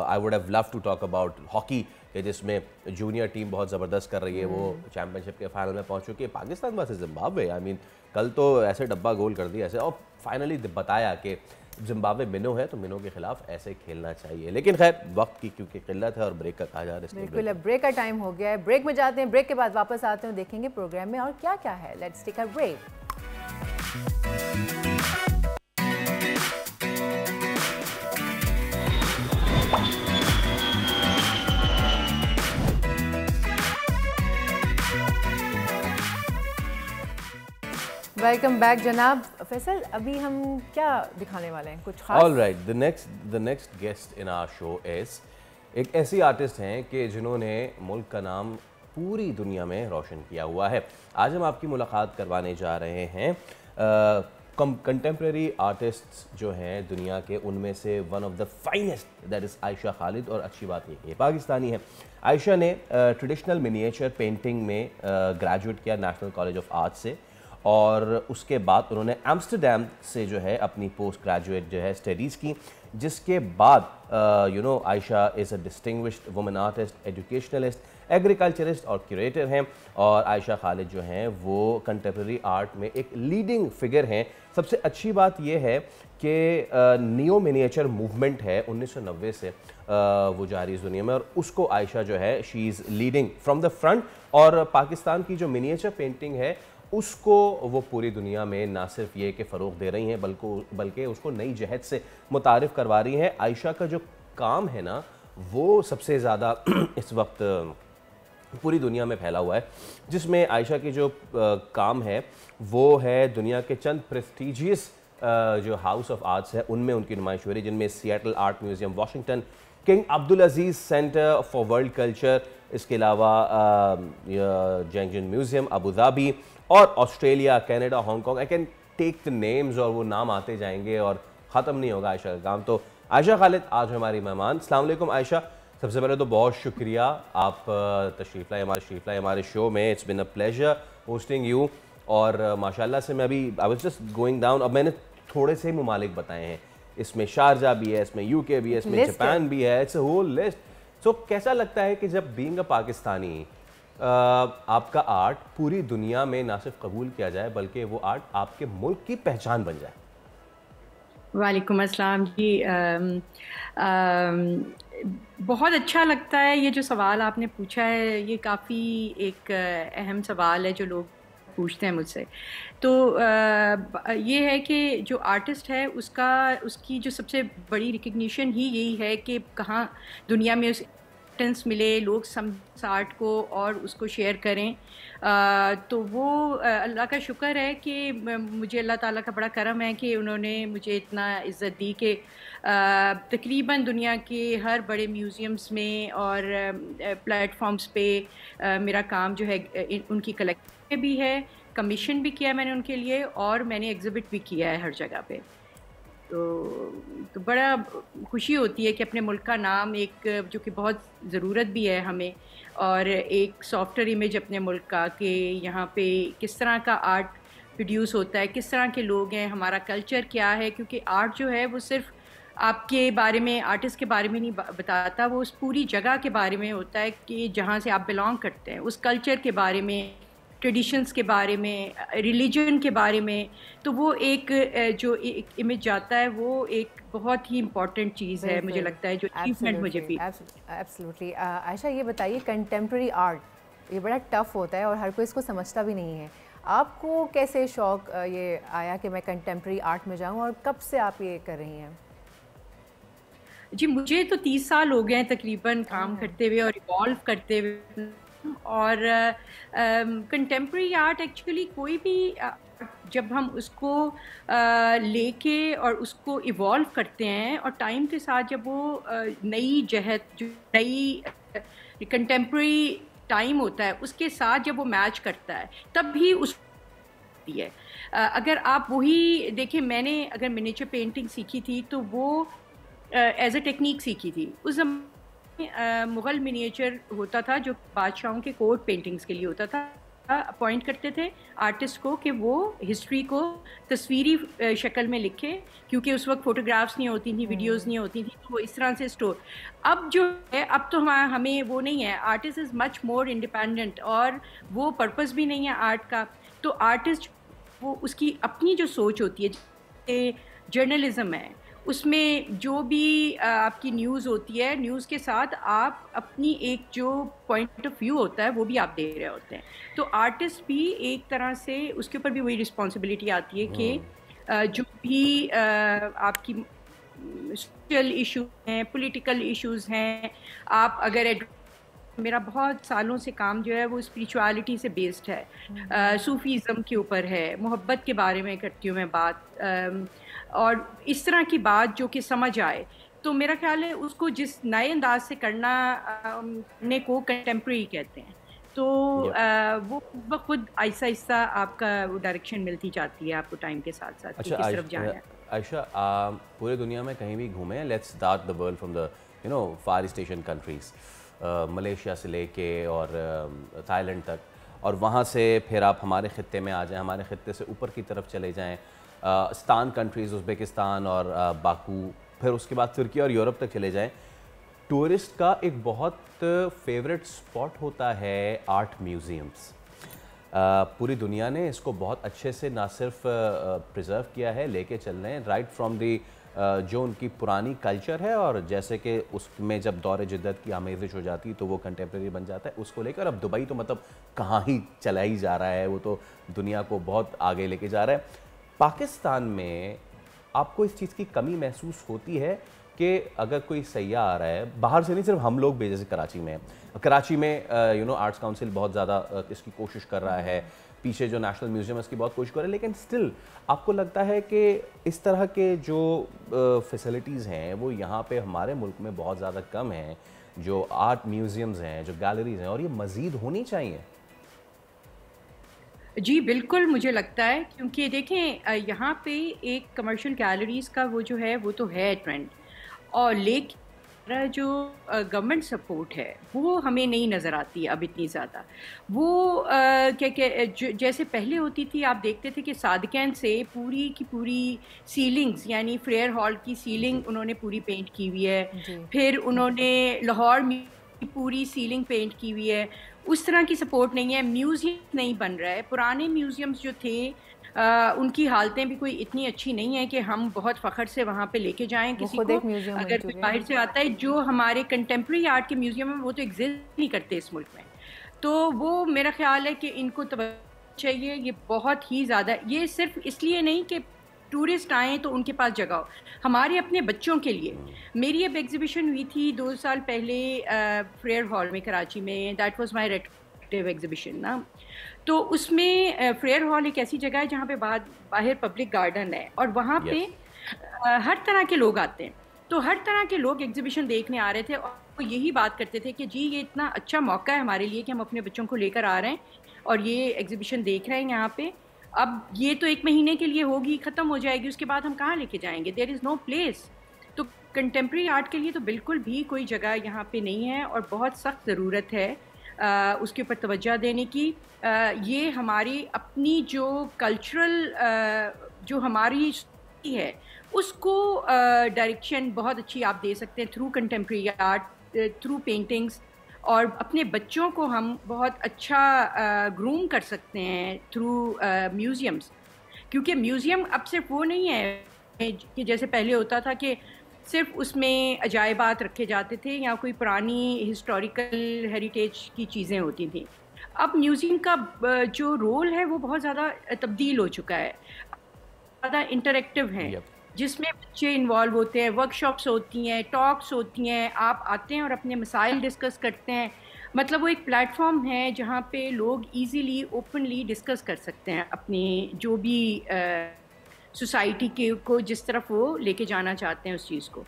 I would have love to talk about hockey के, जिसमें जूनियर टीम बहुत ज़बरदस्त कर रही है, वो चैम्पियनशिप के फाइनल में पहुंच चुकी है। Pakistan versus Zimbabwe, I mean कल तो ऐसे डब्बा गोल कर दिया ऐसे, और फाइनली बताया कि जिम्बाब्वे मिनो है तो मिनो के खिलाफ ऐसे खेलना चाहिए। लेकिन खैर वक्त की क्योंकि किल्लत है और ब्रेक का कहा जा रहा है, बिल्कुल अब ब्रेक का टाइम हो गया है। ब्रेक में जाते हैं, ब्रेक के बाद वापस आते हैं, देखेंगे प्रोग्राम में और क्या क्या है। Let's take a break. Welcome back जनाब। फैसल, अभी हम क्या दिखाने वाले हैं, कुछ खास? All right, the next guest in our show is एक ऐसी आर्टिस्ट हैं कि जिन्होंने मुल्क का नाम पूरी दुनिया में रोशन किया हुआ है। आज हम आपकी मुलाकात करवाने जा रहे हैं कंटेम्प्रेरी आर्टिस्ट्स जो हैं दुनिया के, उनमें से one of the finest that is Ayesha Khalid. और अच्छी बात ये पाकिस्तानी है। आयशा ने ट्रेडिशनल मिनिएचर पेंटिंग में ग्रेजुएट किया नेशनल कॉलेज ऑफ आर्ट्स से, और उसके बाद उन्होंने एम्स्टरडैम से जो है अपनी पोस्ट ग्रेजुएट जो है स्टडीज़ की, जिसके बाद Ayesha is a distinguished women artist, educationalist, agriculturist और क्यूरेटर हैं। और आयशा खालिद जो हैं वो कंटेम्प्रेरी आर्ट में एक लीडिंग फिगर हैं। सबसे अच्छी बात यह है कि नियो मिनिएचर मूवमेंट है 1990 से वो जारी इस दुनिया में, और उसको आयशा जो है she is leading from the front. और पाकिस्तान की जो मिनिएचर पेंटिंग है उसको वो पूरी दुनिया में ना सिर्फ ये कि फ़रोग़ दे रही हैं बल्कि उसको नई जहत से मुतारिफ़ करवा रही हैं। आयशा का जो काम है ना वो सबसे ज़्यादा इस वक्त पूरी दुनिया में फैला हुआ है, जिसमें आयशा की जो काम है वो है दुनिया के चंद प्रेस्टीजियस जो हाउस ऑफ आर्ट्स है उनमें उनकी नुमाइश हो रही है, जिनमें Seattle art museum Washington, King Abdul Aziz center for world culture, इसके अलावा जेंगजिन म्यूज़ियम अबू धाबी, और Australia, Canada, Hong Kong. I can take the names और वो नाम आते जाएंगे और ख़त्म नहीं होगा आयशा का काम। तो आयशा खालिद आज हमारी मेहमान। अस्सलाम वालेकुम आयशा, सबसे पहले तो बहुत शुक्रिया आप तशरीफ़ लाए हमारे शो में। It's been a pleasure hosting you. और माशाल्लाह से मैं अभी I was just going down, अब मैंने थोड़े से मुमालिक बताए हैं, इसमें शारजा भी है, इसमें यूके भी है, इसमें जापान भी है, इट्स अ होल लिस्ट। सो कैसा लगता है कि जब बीइंग अ पाकिस्तानी आपका आर्ट पूरी दुनिया में ना सिर्फ कबूल किया जाए बल्कि वो आर्ट आपके मुल्क की पहचान बन जाए? वालेकुम अस्सलाम जी। बहुत अच्छा लगता है ये जो सवाल आपने पूछा है, ये काफ़ी एक अहम सवाल है जो लोग पूछते हैं मुझसे। तो ये है कि जो आर्टिस्ट है उसकी जो सबसे बड़ी रिकग्निशन ही यही है कि कहाँ दुनिया में उस मिले, लोग समझ आर्ट को और उसको शेयर करें। तो वो अल्लाह का शुक्र है कि मुझे अल्लाह ताला का बड़ा करम है कि उन्होंने मुझे इतना इज़्ज़त दी कि तकरीबन दुनिया के हर बड़े म्यूज़ियम्स में और प्लेटफॉर्म्स पे मेरा काम जो है उनकी कलेक्शन भी है, कमीशन भी किया मैंने उनके लिए, और मैंने एग्ज़िबिट भी किया है हर जगह पे। तो बड़ा खुशी होती है कि अपने मुल्क का नाम, एक जो कि बहुत ज़रूरत भी है हमें, और एक सॉफ्टवेयर इमेज अपने मुल्क का कि यहाँ पे किस तरह का आर्ट प्रोड्यूस होता है, किस तरह के लोग हैं, हमारा कल्चर क्या है। क्योंकि आर्ट जो है वो सिर्फ आपके बारे में, आर्टिस्ट के बारे में नहीं बताता, वो उस पूरी जगह के बारे में होता है कि जहाँ से आप बिलोंग करते हैं, उस कल्चर के बारे में, ट्रेडिशंस के बारे में, रिलीजन के बारे में। तो वो एक जो एक इमेज जाता है वो एक बहुत ही इम्पॉर्टेंट चीज़ है, मुझे लगता है, जो अचीवमेंट मुझे भी। एब्सोल्युटली। आयशा ये बताइए, कंटेम्प्रेरी आर्ट ये बड़ा टफ होता है और हर कोई इसको समझता भी नहीं है। आपको कैसे शौक ये आया कि मैं कंटेम्प्रेरी आर्ट में जाऊँ, और कब से आप ये कर रही हैं? जी मुझे तो 30 साल हो गए हैं तकरीबन काम करते हुए और इवॉल्व करते हुए। और कंटेम्प्रेरी आर्ट एक्चुअली कोई भी जब हम उसको लेके और उसको इवॉल्व करते हैं और टाइम के साथ जब वो नई जहत, जो नई कंटेम्प्रेरी टाइम होता है उसके साथ जब वो मैच करता है तब भी उस है। अगर आप वही देखें, मैंने अगर मिनिएचर पेंटिंग सीखी थी तो वो एज ए टेक्निक सीखी थी। उस ज़माने मुग़ल मिनिएचर होता था जो बादशाहों के कोर्ट पेंटिंग्स के लिए होता था, अपॉइंट करते थे आर्टिस्ट को कि वो हिस्ट्री को तस्वीरी शक्ल में लिखे, क्योंकि उस वक्त फ़ोटोग्राफ्स नहीं होती थी, वीडियोस नहीं होती थी, तो वो इस तरह से स्टोर। अब जो है, अब तो हमें वो नहीं है, artist is much more independent, और वो पर्पस भी नहीं है आर्ट का। तो आर्टिस्ट वो उसकी अपनी जो सोच होती है, जर्नलिज्म है, उसमें जो भी आपकी न्यूज़ होती है, न्यूज़ के साथ आप अपनी एक जो पॉइंट ऑफ व्यू होता है वो भी आप दे रहे होते हैं। तो आर्टिस्ट भी एक तरह से उसके ऊपर भी वही रिस्पॉन्सिबिलिटी आती है कि जो भी आपकी सोशल इशू हैं, पॉलिटिकल इश्यूज हैं, आप अगर मेरा बहुत सालों से काम जो है वो स्पिरिचुअलिटी से बेस्ड है, सूफीज़म के ऊपर है, मोहब्बत के बारे में करती हूँ मैं बात, और इस तरह की बात जो कि समझ आए। तो मेरा ख्याल है उसको जिस नए अंदाज से करना ने को कंटेम्प्रेरी कहते हैं। तो वो खुद आहिस्ता आहिस्ता आपका वो डायरेक्शन मिलती जाती है आपको टाइम के साथ साथ किस तरफ जाना है। आयशा, पूरे दुनिया में कहीं भी घूमें, let's start the world from the far east Asian countries, Malaysia से लेके और थाईलैंड तक, और वहाँ से फिर आप हमारे ख़ित्ते में आ जाएं, हमारे ख़ित्ते से ऊपर की तरफ चले जाएं, स्तान कंट्रीज़, उज़्बेकिस्तान और बाकू, फिर उसके बाद तुर्की और यूरोप तक चले जाएं। टूरिस्ट का एक बहुत फेवरेट स्पॉट होता है आर्ट म्यूज़ियम्स। पूरी दुनिया ने इसको बहुत अच्छे से ना सिर्फ प्रिजर्व किया है, लेके चल रहे हैं राइट फ्रॉम दी जो उनकी पुरानी कल्चर है, और जैसे कि उसमें जब दौर जिद्दत की आमेज़िश हो जाती है तो वो कंटेम्प्रेरी बन जाता है, उसको लेकर अब दुबई तो मतलब कहाँ ही चला ही जा रहा है, वो तो दुनिया को बहुत आगे लेके जा रहा है। पाकिस्तान में आपको इस चीज़ की कमी महसूस होती है कि अगर कोई सैयाह आ रहा है बाहर से, नहीं सिर्फ हम लोग भी, जैसे कराची में आर्ट्स काउंसिल बहुत ज़्यादा इसकी कोशिश कर रहा है, पीछे जो नेशनल म्यूज़ियम है उसकी बहुत कोशिश कर रहे हैं, लेकिन स्टिल आपको लगता है कि इस तरह के जो फैसिलिटीज़ हैं वो यहाँ पे हमारे मुल्क में बहुत ज़्यादा कम हैं, जो आर्ट म्यूज़ियम्स हैं, जो गैलरीज हैं, और ये मज़ीद होनी चाहिए। जी बिल्कुल, मुझे लगता है, क्योंकि देखें यहाँ पे एक कमर्शियल गैलरीज़ का वो जो है वो तो है ट्रेंड, और लेकिन जो गवर्नमेंट सपोर्ट है वो हमें नहीं नज़र आती है अब इतनी ज़्यादा। वो क्या जैसे पहले होती थी, आप देखते थे कि सादकैन से पूरी की पूरी सीलिंग्स, यानी फ्रेयर हॉल की सीलिंग उन्होंने पूरी पेंट की हुई है, फिर उन्होंने लाहौर में पूरी सीलिंग पेंट की हुई है। उस तरह की सपोर्ट नहीं है, म्यूज़ियम नहीं बन रहा है। पुराने म्यूज़ियम्स जो थे उनकी हालतें भी कोई इतनी अच्छी नहीं है कि हम बहुत फ़ख्र से वहाँ पे लेके जाएं किसी को। अगर कोई बाहर से आता है, जो हमारे कंटेम्प्रेरी आर्ट के म्यूज़ियम हैं वो तो एग्जिस्ट नहीं करते इस मुल्क में, तो वो मेरा ख्याल है कि इनको तवज्जो चाहिए। ये बहुत ही ज़्यादा, ये सिर्फ इसलिए नहीं कि टूरिस्ट आएँ तो उनके पास जगह हो, हमारे अपने बच्चों के लिए। मेरी अब एग्जीबिशन हुई थी 2 साल पहले फ्रेयर हॉल में कराची में, that was my retrospective exhibition ना। तो उसमें फ्रेयर हॉल एक ऐसी जगह है जहाँ पे बाहर पब्लिक गार्डन है, और वहाँ पे हर तरह के लोग आते हैं। तो हर तरह के लोग एग्जीबिशन देखने आ रहे थे, और वो यही बात करते थे कि जी ये इतना अच्छा मौका है हमारे लिए कि हम अपने बच्चों को लेकर आ रहे हैं और ये एग्जीबिशन देख रहे हैं यहाँ पे। अब ये तो 1 महीने के लिए होगी, ख़त्म हो जाएगी, उसके बाद हम कहाँ लेके जाएंगे? There is no place. तो कंटेम्प्रेरी आर्ट के लिए तो बिल्कुल भी कोई जगह यहाँ पे नहीं है, और बहुत सख्त ज़रूरत है उसके ऊपर तवज्जो देने की। ये हमारी अपनी जो कल्चरल जो हमारी है उसको डायरेक्शन बहुत अच्छी आप दे सकते हैं through contemporary art, through paintings, और अपने बच्चों को हम बहुत अच्छा ग्रूम कर सकते हैं थ्रू म्यूज़ियम्स। क्योंकि म्यूज़ियम अब सिर्फ वो नहीं है कि जैसे पहले होता था कि सिर्फ उसमें अजायबात रखे जाते थे या कोई पुरानी हिस्टोरिकल हेरिटेज की चीज़ें होती थी। अब म्यूज़ियम का जो रोल है वो बहुत ज़्यादा तब्दील हो चुका है, ज़्यादा इंटरेक्टिव है, जिसमें बच्चे इन्वॉल्व होते हैं, वर्कशॉप्स होती हैं, टॉक्स होती हैं, आप आते हैं और अपने मसाइल डिस्कस करते हैं। मतलब वो एक प्लेटफॉर्म है जहाँ पे लोग इजीली ओपनली डिस्कस कर सकते हैं अपनी जो भी सोसाइटी के को जिस तरफ वो लेके जाना चाहते हैं उस चीज़ को।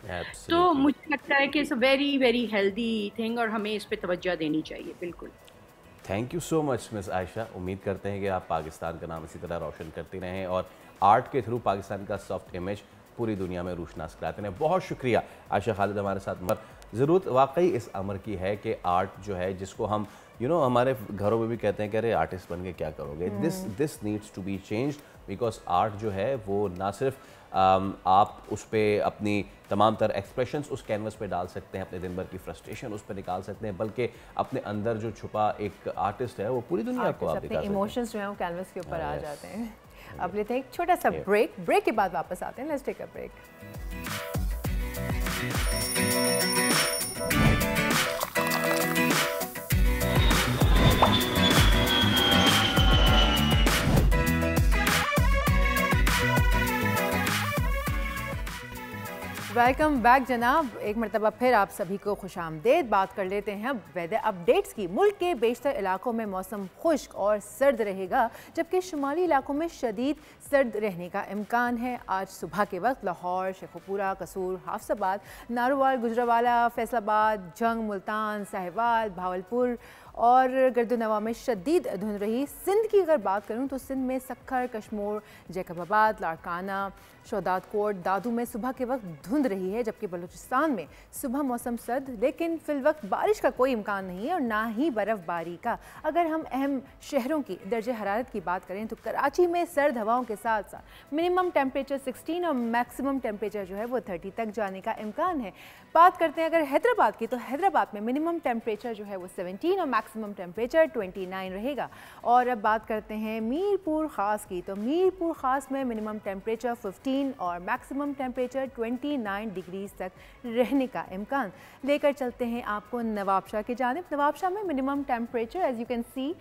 तो मुझे लगता है कि it's a very very healthy thing, और हमें इस पे तवज्जो देनी चाहिए। बिल्कुल। Thank you so much miss Ayesha. उम्मीद करते हैं कि आप पाकिस्तान का नाम इसी तरह रोशन करती रहें और आर्ट के थ्रू पाकिस्तान का सॉफ्ट इमेज पूरी दुनिया में रोशनास कराते हैं। बहुत शुक्रिया आयशा खालिद हमारे साथ। ज़रूरत वाकई इस अमर की है कि आर्ट जो है, जिसको हम हमारे घरों में भी कहते हैं कि अरे आर्टिस्ट बन के क्या करोगे, this needs to be changed, because art जो है वो ना सिर्फ आप उस पर अपनी तमाम तर एक्सप्रेशंस उस कैनवस पे डाल सकते हैं, अपने दिन भर की फ्रस्ट्रेशन उस पर निकाल सकते हैं, बल्कि अपने अंदर जो छुपा एक आर्टिस्ट है वो पूरी दुनिया को आप दिखा सकते हैं। इमोशंस जो है वो कैनवस के ऊपर आ जाते हैं। अब लेते हैं एक छोटा सा ब्रेक के बाद वापस आते हैं। Let's take a break. Welcome back जनाब, एक मरतबा फिर आप सभी को खुशामदेद। बात कर लेते हैं अब वेदर अपडेट्स की। मुल्क के बेशतर इलाकों में मौसम खुश्क और सर्द रहेगा, जबकि शुमाली इलाकों में शदीद सर्द रहने का इम्कान है। आज सुबह के वक्त लाहौर, शेखुपुरा, कसूर, हाफसाबाद, नारोवाल, गुजरावाला, फैसलाबाद, जंग, मुल्तान, साहिवाल, भावलपुर और गर्दनवा में शदीद धुंध रही। सिंध की अगर बात करूं तो सिंध में सक्खर, कश्मोर, जैकबाबाद, लाड़काना, शौदात कोट, दादू में सुबह के वक्त धुंध रही है, जबकि बलूचिस्तान में सुबह मौसम सर्द, लेकिन फिल वक्त बारिश का कोई इम्कान नहीं है और ना ही बर्फ़बारी का। अगर हम अहम शहरों की दर्जे हरारत की बात करें तो कराची में सर्द हवाओं के साथ साथ मिनिमम टेम्परेचर 16 और मैक्सिमम टेम्परेचर जो है वो 30 तक जाने का इम्कान है। बात करते हैं अगर हैदराबाद की, तो हैदराबाद में मिनिमम टेम्परेचर जो है वो 17 और मैक्सिमम टेम्परेचर 29 रहेगा। और अब बात करते हैं मीरपुर ख़ास की, तो मीरपुर ख़ास में मिनिमम टेम्परेचर 15 और मैक्सिमम टेम्परेचर 29 डिग्रीज तक रहने का इम्कान। लेकर चलते हैं आपको नवाबशाह की जानिब। नवाबशाह में minimum temperature as you can see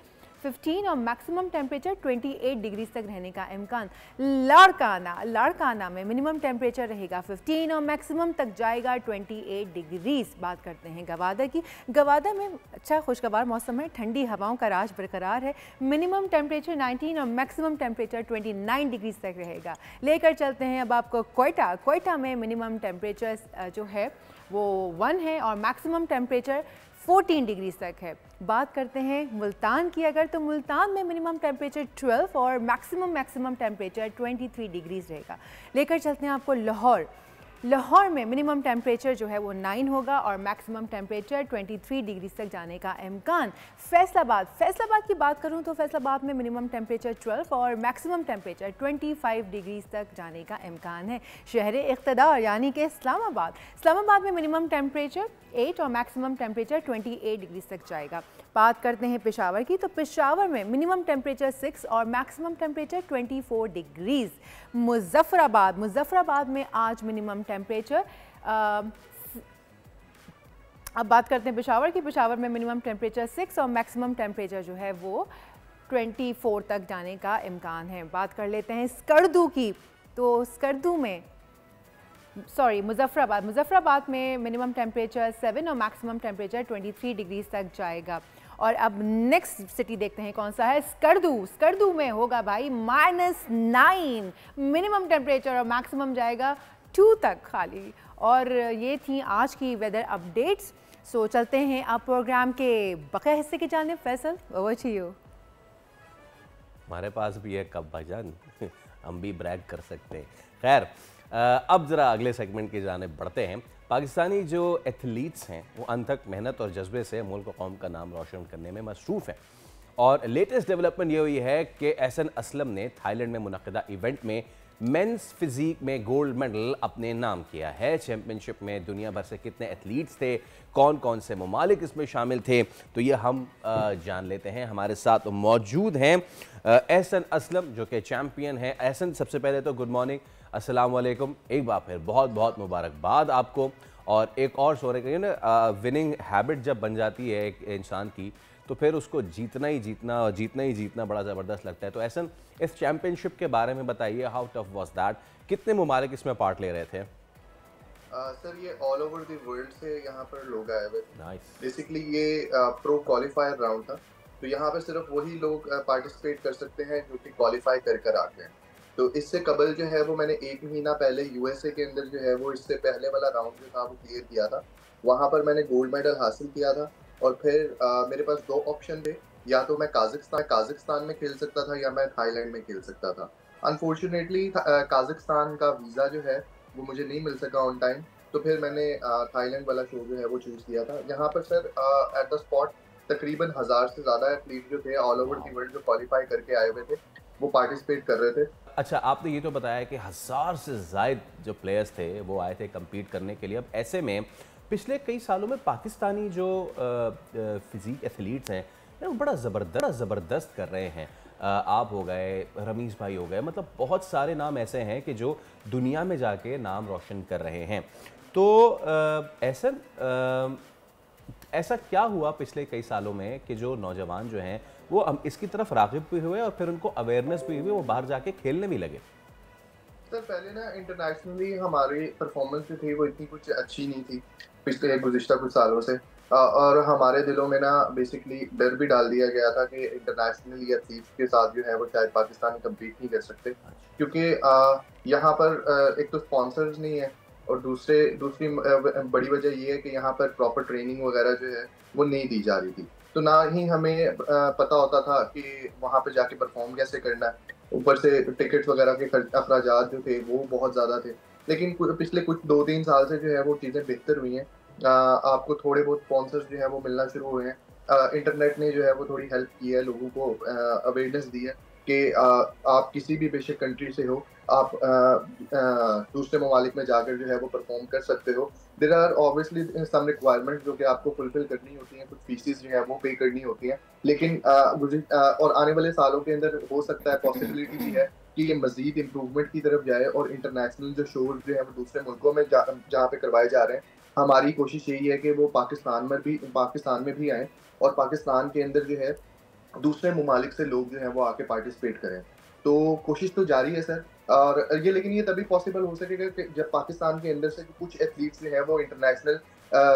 15 और मैक्सिमम टेम्परेचर 28 डिग्रीज तक रहने का इम्कान। लाड़काना में मिनिमम टेम्परेचर रहेगा 15 और मैक्सिमम तक जाएगा 28 डिग्रीज। बात करते हैं गवादर की। गवादर में अच्छा खुशगवार मौसम है, ठंडी हवाओं का राज बरकरार है। मिनिमम टेम्परेचर 19 और मैक्सिमम टेम्परेचर 29 डिग्रीज तक रहेगा। लेकर चलते हैं अब आपको कोयटा में मिनिमम टेम्परेचर जो है वो 1 है और मैक्सिमम टेम्परेचर 14 डिग्रीज तक है। बात करते हैं मुल्तान की अगर, तो मुल्तान में मिनिमम टेम्परेचर 12 और मैक्सिमम टेम्परेचर 23 डिग्रीज रहेगा। लेकर चलते हैं आपको लाहौर में मिनिमम टेम्परेचर जो है वो 9 होगा और मैक्सिमम टेम्परेचर 23 डिग्री तक जाने का इम्कान। फैसलाबाद की बात करूं तो फैसलाबाद में मिनिमम टेम्परेचर 12 और मैक्सिमम टेम्परेचर 25 डिग्रीज तक जाने का इम्कान है। शहर इक़्तिदार यानी कि इस्लामाबाद में मिनिमम टेम्परेचर 8 और मैक्सिमम टेम्परेचर 28 डिग्री तक जाएगा। बात करते हैं पेशावर की, तो पेशावर में मिनिमम टेम्परेचर 6 और मैक्सिमम टेम्परेचर 24 डिग्रीज। मुजफ्फराबाद में आज मिनिमम टेम्परेचर अब बात करते हैं पेशावर में मिनिमम टेम्परेचर 6 और मैक्सिमम टेम्परेचर जो है वो 24 तक जाने का इम्कान है। बात कर लेते हैं स्कर्दू की, तो स्कर्दू में मुजफ्फराबाद में मिनिमम टेम्परेचर 7 और मैक्सिमम टेम्परेचर 23 डिग्रीज तक जाएगा। और अब नेक्स्ट सिटी देखते हैं कौन सा है, स्कर्दू में होगा भाई -9 मिनिमम टेम्परेचर और मैक्सिमम जाएगा 2 तक खाली। और ये थी आज की वेदर अपडेट्स। सो चलते हैं आप प्रोग्राम के बक़िया हिस्से की जानिब। Faisal, over to you. हमारे पास भी है कब भाईजान हम भी ब्रैग कर सकते हैं। खैर, अब ज़रा अगले सेगमेंट की जानिब बढ़ते हैं। पाकिस्तानी जो एथलीट्स हैं वो अनथक मेहनत और जज्बे से मुल्क और कौम का नाम रोशन करने में मसरूफ़ हैं। और लेटेस्ट डेवलपमेंट ये हुई है कि एहसन असलम ने थाईलैंड में मुनक़िदा इवेंट में मेंस फिज़ीक में गोल्ड मेडल अपने नाम किया है। चैम्पियनशिप में दुनिया भर से कितने एथलीट्स थे, कौन कौन से ममालिक इसमें शामिल थे, तो ये हम जान लेते हैं। हमारे साथ मौजूद हैं एहसन असलम जो कि चैम्पियन हैं। एहसन, सबसे पहले तो गुड मॉर्निंग, अस्सलाम वालेकुम। एक बार फिर बहुत बहुत मुबारकबाद आपको। और एक और सोरे कहिए ना, विनिंग हैबिट जब बन जाती है एक इंसान की तो फिर उसको जीतना ही जीतना बड़ा ज़बरदस्त लगता है। तो एहसन, इस चैम्पियनशिप के बारे में बताइए, हाउ टफ वाज दैट, कितने ममालिक इसमें पार्ट ले रहे थे? सर ये ऑल ओवर द वर्ल्ड से यहाँ पर लोग आए हुए थे। नाइस। बेसिकली ये प्रो क्वालिफायर राउंड था, तो यहाँ पर सिर्फ वही लोग पार्टिसिपेट कर सकते हैं जो कि क्वालिफाई कर आते हैं। तो इससे कबल जो है वो मैंने 1 महीना पहले यूएसए के अंदर जो है वो इससे पहले वाला राउंड जो था वो क्लियर किया था। वहाँ पर मैंने गोल्ड मेडल हासिल किया था। और फिर मेरे पास 2 ऑप्शन थे, या तो मैं काज़िक्स्तान में खेल सकता था या मैं थाईलैंड में खेल सकता था। अनफॉर्चुनेटली काज़िक्स्तान का वीज़ा जो है वो मुझे नहीं मिल सका ऑन टाइम, तो फिर मैंने थाईलैंड वाला शो जो है वो चूज़ किया था। यहाँ पर सर एट द स्पॉट तकरीबन 1000 से ज़्यादा एथलीट जो थे ऑल ओवर द वर्ल्ड जो क्वालिफाई करके आए हुए थे वो पार्टिसिपेट कर रहे थे। अच्छा, आपने ये तो बताया कि 1000 से ज़ायद जो प्लेयर्स थे वो आए थे कम्पीट करने के लिए। अब ऐसे में पिछले कई सालों में पाकिस्तानी जो फिज़ीक एथलीट्स हैं वो बड़ा ज़बरदस्त कर रहे हैं। आप हो गए, रमीज़ भाई हो गए, मतलब बहुत सारे नाम ऐसे हैं कि जो दुनिया में जाके नाम रोशन कर रहे हैं। तो ऐसा क्या हुआ पिछले कई सालों में कि जो नौजवान जो हैं वो इसकी तरफ राग़िब भी हुए और फिर उनको अवेयरनेस भी हुई, वो बाहर जाके खेलने भी लगे? सर पहले ना इंटरनेशनली हमारी परफॉर्मेंस जो थी वो इतनी कुछ अच्छी नहीं थी पिछले गुज़िश्ता कुछ सालों से, और हमारे दिलों में ना बेसिकली डर भी डाल दिया गया था कि इंटरनेशनली एथलीट्स के साथ जो है वो शायद पाकिस्तान कम्पीट नहीं कर सकते, क्योंकि यहाँ पर एक तो स्पॉन्सर्स नहीं है और दूसरी बड़ी वजह ये है कि यहाँ पर प्रॉपर ट्रेनिंग वगैरह जो है वो नहीं दी जा रही थी। तो ना ही हमें पता होता था कि वहाँ पे जाके परफॉर्म कैसे करना है, ऊपर से टिकट्स वगैरह के अखराजात जो थे वो बहुत ज़्यादा थे। लेकिन पिछले कुछ 2-3 साल से जो है वो चीज़ें बेहतर हुई हैं। आपको थोड़े बहुत स्पॉन्सर्स जो है वो मिलना शुरू हुए हैं। इंटरनेट ने जो है वो थोड़ी हेल्प की है, लोगों को अवेयरनेस दी है कि आप किसी भी बेशक कंट्री से हो, आप दूसरे ममालिक में जाकर जो है वो परफॉर्म कर सकते हो। There are obviously some requirement जो कि आपको फुलफिल करनी होती हैं, कुछ फीसेस जो है वो पे करनी होती हैं, लेकिन और आने वाले सालों के अंदर हो सकता है, पॉसिबिलिटी भी है कि ये मजीद इम्प्रूवमेंट की तरफ जाए और इंटरनेशनल जो शोज जो है वो दूसरे मुल्कों में जहाँ पे करवाए जा रहे हैं, हमारी कोशिश यही है कि वो पाकिस्तान में भी आए और पाकिस्तान के अंदर जो है दूसरे ममालिक से लोग जो हैं वो आके पार्टिसिपेट करें। तो कोशिश तो जारी है सर, और लेकिन ये तभी पॉसिबल हो सकेगा कि जब पाकिस्तान के अंदर से कुछ एथलीट्स जो है वो इंटरनेशनल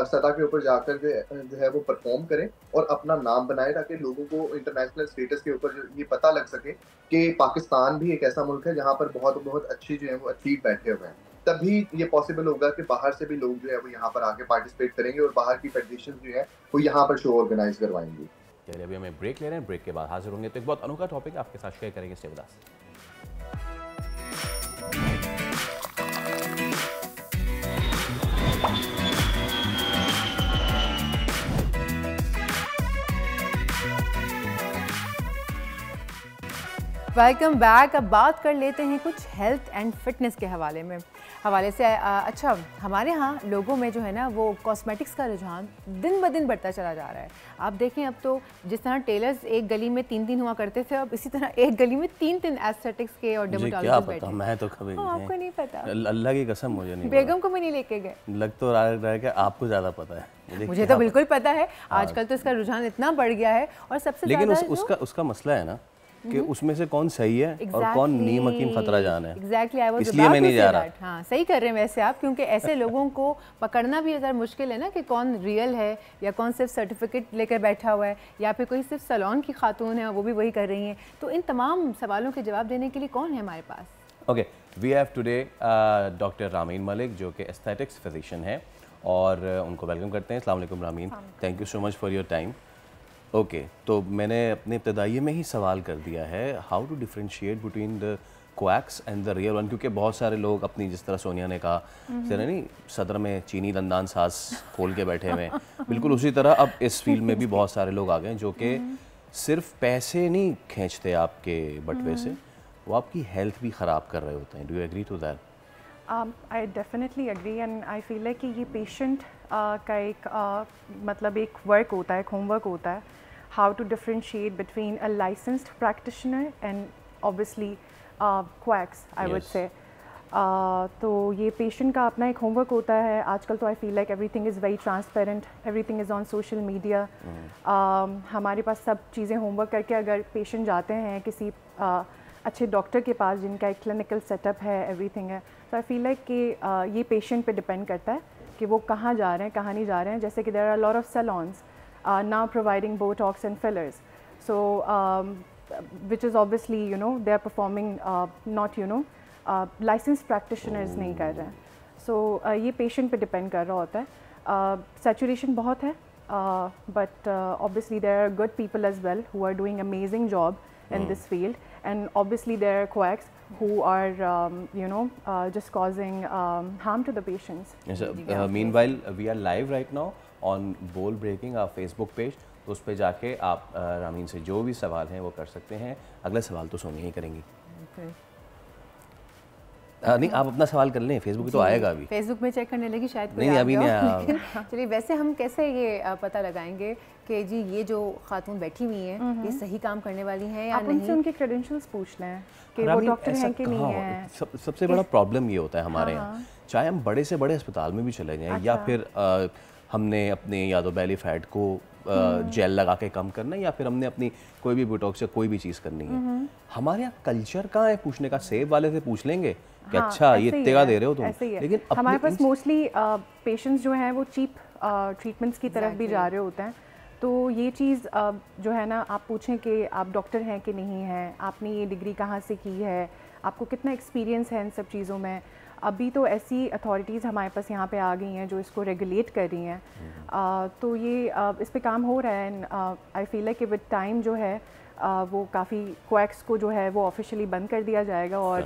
सतह के ऊपर जाकर जो है वो परफॉर्म करें और अपना नाम बनाए, ताकि लोगों को इंटरनेशनल स्टेटस के ऊपर ये पता लग सके कि पाकिस्तान भी एक ऐसा मुल्क है जहाँ पर बहुत बहुत अच्छी जो है वो एथलीट बैठे हुए हैं। तभी ये पॉसिबल होगा कि बाहर से भी लोग जो है वो यहाँ पर आके पार्टिसिपेट करेंगे और बाहर की फेडरेशन जो है वो यहाँ पर शो ऑर्गेनाइज करवाएंगी। चलिए अभी हमें ब्रेक ले रहे हैं, ब्रेक के बाद हाजिर होंगे तो एक बहुत अनोखा टॉपिक आपके साथ शेयर करेंगे। Stay with us. Welcome back. अब बात कर लेते हैं कुछ हेल्थ एंड फिटनेस के हवाले से अच्छा, हमारे यहाँ लोगों में जो है ना वो कॉस्मेटिक्स का रुझान दिन ब दिन बढ़ता चला जा रहा है। आप देखें अब तो जिस तरह टेलर्स एक गली में 3 हुआ करते थे, अब इसी तरह एक गली में 3 एस्थेटिक्स के और डर्मेटोलॉजिस्ट बैठे। मैं तो कभी आपको नहीं पता? अल्लाह की कसम मुझे नहीं। बेगम को भी नहीं लेके गए? लग तो रहा है कि आपको ज़्यादा पता है। मुझे तो बिल्कुल पता है। आजकल तो इसका रुझान इतना बढ़ गया है और सबसे लेकिन उसका मसला है ना कि उसमें से कौन सही है और कौन नीम हकीम खतरा जान है। इसलिए मैं नहीं जा रहा। हाँ सही कर रहे हैं वैसे आप, क्योंकि ऐसे लोगों को पकड़ना भी ज़रा मुश्किल है ना कि कौन रियल है या कौन सिर्फ सर्टिफिकेट लेकर बैठा हुआ है या फिर कोई सिर्फ सैलून की खातून है वो भी वही कर रही हैं। तो इन तमाम सवालों के जवाब देने के लिए कौन है हमारे पास? Okay, we have today doctor Rameen Malik जो कि एस्थेटिक्स फिजिशियन है और उनको वेलकम करते हैं। अस्सलाम वालेकुम Ramin, thank you so much for your time. Okay, तो मैंने अपने इब्तदाइये में ही सवाल कर दिया है, how to differentiate between the quacks and the real one, क्योंकि बहुत सारे लोग अपनी, जिस तरह सोनिया ने कहा, जरा नहीं सदर में चीनी दंदान सास खोल के बैठे हुए, बिल्कुल उसी तरह अब इस फील्ड में भी बहुत सारे लोग आ गए जो कि सिर्फ पैसे नहीं खींचते आपके बटवे से, वो आपकी हेल्थ भी ख़राब कर रहे होते हैं। Do you agree to that? I definitely agree and I feel है कि ये पेशेंट का एक मतलब एक वर्क होता है, एक होमवर्क होता है, how to differentiate between a licensed practitioner and obviously quacks, I would say. तो ये पेशेंट का अपना एक होमवर्क होता है। आजकल तो I feel like everything is very transparent, everything is on social media. हमारे पास सब चीज़ें होमवर्क करके अगर पेशेंट जाते हैं किसी अच्छे डॉक्टर के पास जिनका एक क्लिनिकल सेटअप है, एवरीथिंग है, तो आई फील लाइक कि ये पेशेंट पे डिपेंड करता है कि वो कहाँ जा रहे हैं, कहाँ नहीं जा रहे हैं। जैसे कि there are lot of salons now providing Botox and fillers, so which is obviously they are performing not licensed practitioners नहीं कर रहे हैं। so ये patient पे depend कर रहा होता है। saturation बहुत है, but obviously there are good people as well who are doing amazing job in this field, and obviously there are quacks who are just causing harm to the patients. Yes, meanwhile we are live right now on Bold Breaking, our Facebook page, तो उस पर जाके आप रामीन से जो भी सवाल हैं वो कर सकते हैं। अगला सवाल तो सोनिया ही करेंगी। नहीं, आप अपना सवाल कर लें, फेसबुक तो आएगा अभी। फेसबुक में चेक करने लगी शायद नहीं, अभी नहीं आया। चलिए, वैसे हम कैसे ये पता लगाएंगे कि जी ये जो खातून बैठी हुई हैं ये सही काम करने वाली हैं या नहीं? उनसे उनके क्रेडेंशियल्स पूछ लें कि वो डॉक्टर हैं कि नहीं है। सबसे बड़ा प्रॉब्लम ये होता है हमारे यहाँ, चाहे हम बड़े से बड़े अस्पताल में भी चले जाएं या फिर हमने अपने या तो बेली फैट को जेल लगा के कम करना है या फिर हमने अपनी कोई भी बोटॉक्स या कोई भी चीज़ करनी है, हमारे यहाँ कल्चर कहाँ है पूछने का? सेब वाले से पूछ लेंगे कि अच्छा ये इतने का दे रहे हो तुम, लेकिन हमारे पास मोस्टली पेशेंट्स जो हैं वो चीप ट्रीटमेंट्स की तरफ भी जा रहे होते हैं। तो ये चीज़ जो है ना, आप पूछें कि आप डॉक्टर हैं कि नहीं हैं, आपने ये डिग्री कहाँ से की है, आपको कितना एक्सपीरियंस है इन सब चीज़ों में। अभी तो ऐसी अथॉरिटीज़ हमारे पास यहाँ पे आ गई हैं जो इसको रेगुलेट कर रही हैं। तो ये इस पे काम हो रहा है एंड आई फील लाइक कि विद टाइम जो है वो काफ़ी क्वैक्स को जो है वो ऑफिशियली बंद कर दिया जाएगा और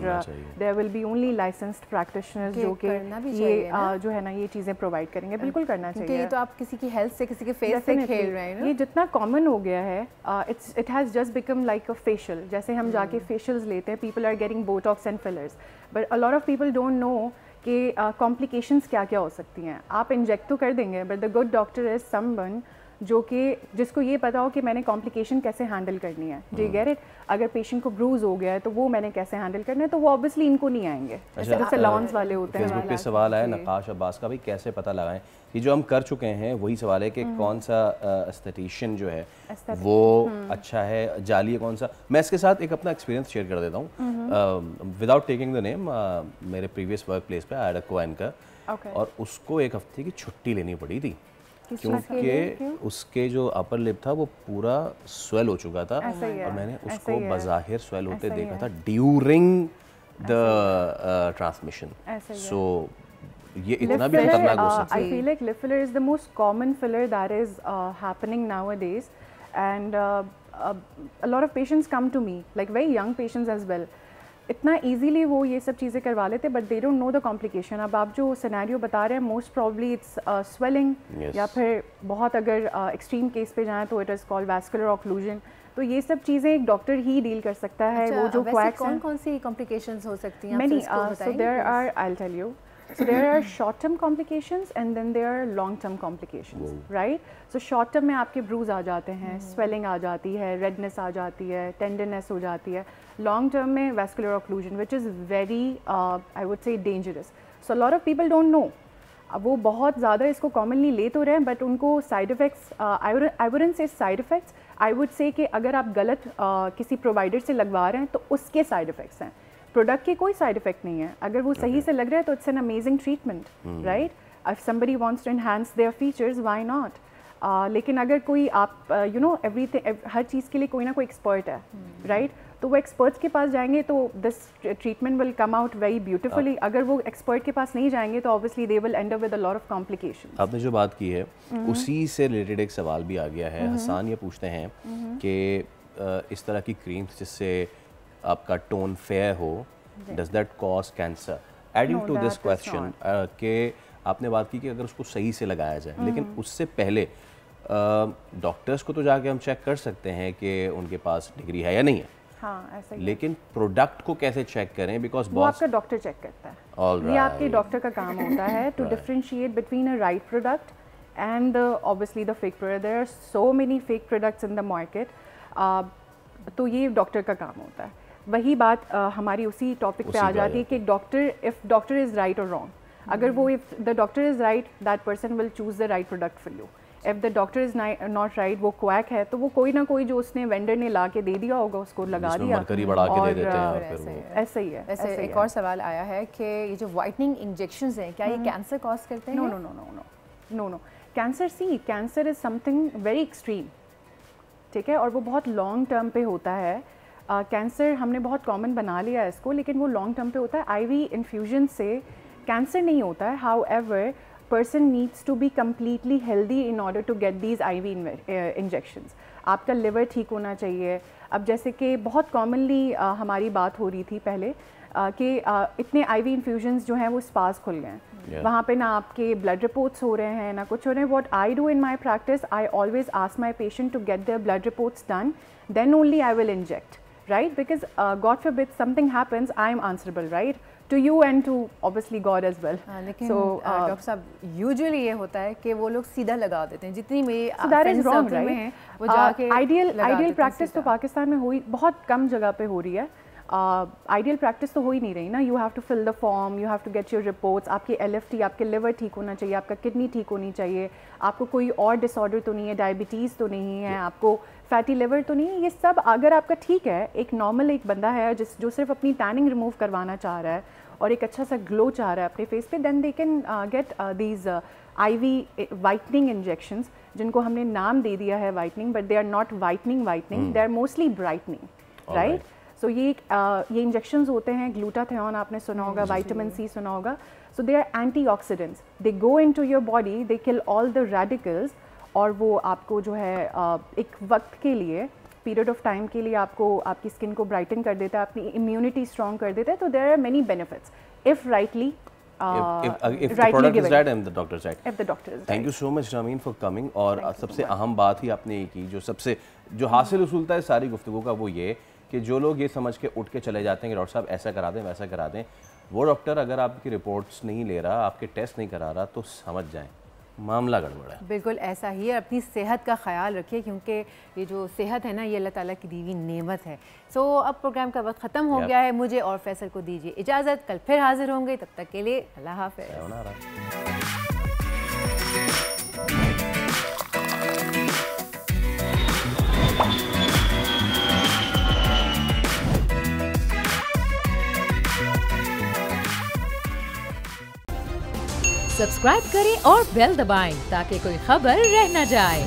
there will be only licensed practitioners जो कि ये जो है ना ये चीज़ें प्रोवाइड करेंगे। बिल्कुल करना चाहिए। ये तो आप किसी की हेल्थ से, किसी के फेस से खेल रहे हैं ना। ये जितना कॉमन हो गया है, it has just become like a facial. जैसे हम जाके फेशियल्स लेते हैं, people are getting botox and fillers, but a lot of people don't know कि कॉम्प्लिकेशंस क्या क्या हो सकती हैं। आप इंजेक्ट तो कर देंगे, but the good doctor is someone जो कि जिसको ये पता हो कि मैंने कॉम्प्लिकेशन कैसे हैंडल करनी है। Do you get it? अगर पेशेंट को ब्रूज हो गया है तो वो मैंने कैसे हैंडल करना है, तो वो ऑब्वियसली इनको नहीं आएंगे। जैसे लॉन्स वाले होते हैं। फेसबुक पे सवाल आया नकाश अब्बास का, भाई कैसे पता लगाएं? ये जो हम कर चुके हैं वही सवाल है कि कौन सा एस्थेटिशियन जो है वो अच्छा है, जाली है कौन सा। मैं इसके साथ एक अपना एक्सपीरियंस शेयर कर देता हूँ विदाउट टेकिंग द नेम। मेरे प्रीवियस वर्क प्लेस पे आई हैड अ को-एंकर और उसको एक हफ्ते की छुट्टी लेनी पड़ी थी क्योंकि उसके जो अपर लिप था वो पूरा स्वेल हो चुका था और मैंने उसको बज़ाहिर स्वेल होते देखा था ड्यूरिंग द ट्रांसमिशन। सो ये इतना भी खतरनाक हो सकता है। I feel like lip filler is the most common filler that is happening nowadays, and a lot of patients come to me, like very young patients as well. इतना easily वो ये सब चीज़ें करवा लेते, but they don't know the complication. अब आप जो सिनेरियो बता रहे हैं, मोस्ट प्रॉब्ली इट्स स्वेलिंग या फिर बहुत अगर एक्सट्रीम केस पे जाएं तो it is called vascular occlusion. तो ये सब चीज़ें एक डॉक्टर ही डील कर सकता है। वो जो क्वैक्स हैं, कौन सी कॉम्प्लिकेशंस हो सकती हैं? Many. So there are, I'll tell you. So there are short-term complications and then there are long-term complications, right? So short-term में आपके bruise आ जाते हैं, swelling आ जाती है, redness आ जाती है, tenderness हो जाती है. Long-term में vascular occlusion, which is very, I would say, dangerous. So a lot of people don't know. अब वो बहुत ज़्यादा इसको commonly ले तो रहे हैं, but उनको side effects, I wouldn't say side effects, I would say कि अगर आप गलत किसी provider से लगवा रहे हैं तो उसके side effects हैं. प्रोडक्ट के कोई साइड इफेक्ट नहीं है। अगर वो सही से लग रहा है तो it's an amazing treatment, right? If somebody wants to enhance their features, why not? लेकिन अगर कोई आप यू नो एवरीथिंग, हर चीज़ के लिए कोई ना कोई एक्सपर्ट है, राइट? तो वो एक्सपर्ट्स के पास जाएंगे तो this treatment will come out very beautifully. अगर वो एक्सपर्ट के पास नहीं जाएंगे तो obviously they will and up with a lot of complications. आपने जो बात की है उसी से रिलेटेड एक सवाल भी आ गया है। हसन ये पूछते हैं कि इस तरह की क्रीम्स जिससे आपका टोन फेयर हो, does that cause cancer? Adding to this question, कि आपने बात की कि अगर उसको सही से लगाया जाए, लेकिन उससे पहले डॉक्टर्स को तो जाके हम चेक कर सकते हैं कि उनके पास डिग्री है या नहीं है। हाँ, ऐसा ही। लेकिन प्रोडक्ट को कैसे चेक करें? बिकॉज वो आपका डॉक्टर चेक करता है। All ये आपके डॉक्टर का काम होता है to differentiate between a right product and obviously the fake product. There are so many fake products in the market. तो ये डॉक्टर का काम होता है। वही बात हमारी उसी टॉपिक पे आ जाती है कि doctor, if doctor is right और रॉन्ग, अगर वो if the doctor is right, that person will choose the right product for you. If the doctor is not right, वो क्वैक है, तो वो कोई ना कोई जो उसने वेंडर ने ला के दे दिया होगा उसको लगा दिया, मरकरी बढ़ा के दे देते हैं और फिर वो ऐसे ही है। ऐसे एक और सवाल आया है कि ये जो वाइटनिंग इंजेक्शंस हैं, क्या ये कैंसर कॉज करते हैं? No. Cancer is something very extreme, ठीक है, और वो बहुत लॉन्ग टर्म पे होता है। कैंसर हमने बहुत कॉमन बना लिया है इसको, लेकिन वो लॉन्ग टर्म पे होता है। आईवी इन्फ्यूजन से कैंसर नहीं होता है। However, person needs to be completely healthy in order to get these IV injections. आपका लिवर ठीक होना चाहिए। अब जैसे कि बहुत कॉमनली हमारी बात हो रही थी पहले कि इतने आईवी इन्फ्यूजन्स जो हैं वो स्पास खुल गए हैं, वहाँ पे ना आपके ब्लड रिपोर्ट्स हो रहे हैं ना कुछ हो रहे हैं। What I do in my practice, I always ask my patient to get their blood reports done, then only I will inject, right? Because God forbid something happens, I am answerable, right? To you and to obviously God as well. लेकिन doctor साहब usually ये होता है कि वो लोग सीधा लगा देते हैं, जितनी में so that is wrong, right? वो जाके आइडियल प्रैक्टिस तो पाकिस्तान में हुई बहुत कम जगह पे हो रही है। आइडियल प्रैक्टिस तो हो ही नहीं रही ना। You have to fill the form, you have to get your reports, आपकी LFT, आपके लिवर ठीक होना चाहिए, आपका किडनी ठीक होनी चाहिए, आपको कोई और डिसऑर्डर तो नहीं है, डायबिटीज़ तो नहीं है, आपको फैटी लिवर तो नहीं है। ये सब अगर आपका ठीक है, एक नॉर्मल एक बंदा है जो सिर्फ अपनी टैनिंग रिमूव करवाना चाह रहा है और एक अच्छा सा ग्लो चाह रहा है अपने फेस पे, then they can get these IV whitening injections, जिनको हमने नाम दे दिया है whitening, but they are not whitening, they are mostly brightening, right. So ये इंजेक्शंस होते हैं, ग्लूटाथियोन आपने सुना होगा, विटामिन C सुना होगा। So they are antioxidants, they go into your body, they kill all the radicals, और वो आपको जो है एक वक्त के लिए, पीरियड ऑफ टाइम के लिए आपको आपकी स्किन को ब्राइटन कर देता है, अपनी इम्यूनिटी स्ट्रॉन्ग कर देता है। तो there are many benefits if rightly if the product is right and the doctor is right. If the doctor is right. Thank you so much Rameen for coming. और सबसे अहम बात ही आपने की, जो हासिल उसूलता है सारी गुफ्तगू का, वो ये कि जो लोग ये समझ के उठ के चले जाते हैं कि डॉक्टर साहब ऐसा करा दें वैसा करा दें, वो डॉक्टर अगर आपकी रिपोर्ट्स नहीं ले रहा, आपके टेस्ट नहीं करा रहा, तो समझ जाएं मामला गड़बड़ है। बिल्कुल ऐसा ही है। अपनी सेहत का ख्याल रखिए, क्योंकि ये जो सेहत है ना, ये अल्लाह ताला की दी हुई नेमत है। सो अब प्रोग्राम का वक्त ख़त्म हो गया है, मुझे और फैसल को दीजिए इजाज़त। कल फिर हाजिर होंगे, तब तक के लिए अल्लाह हाफ़िज़। सब्सक्राइब करें और बेल दबाएं ताकि कोई खबर रह न जाए।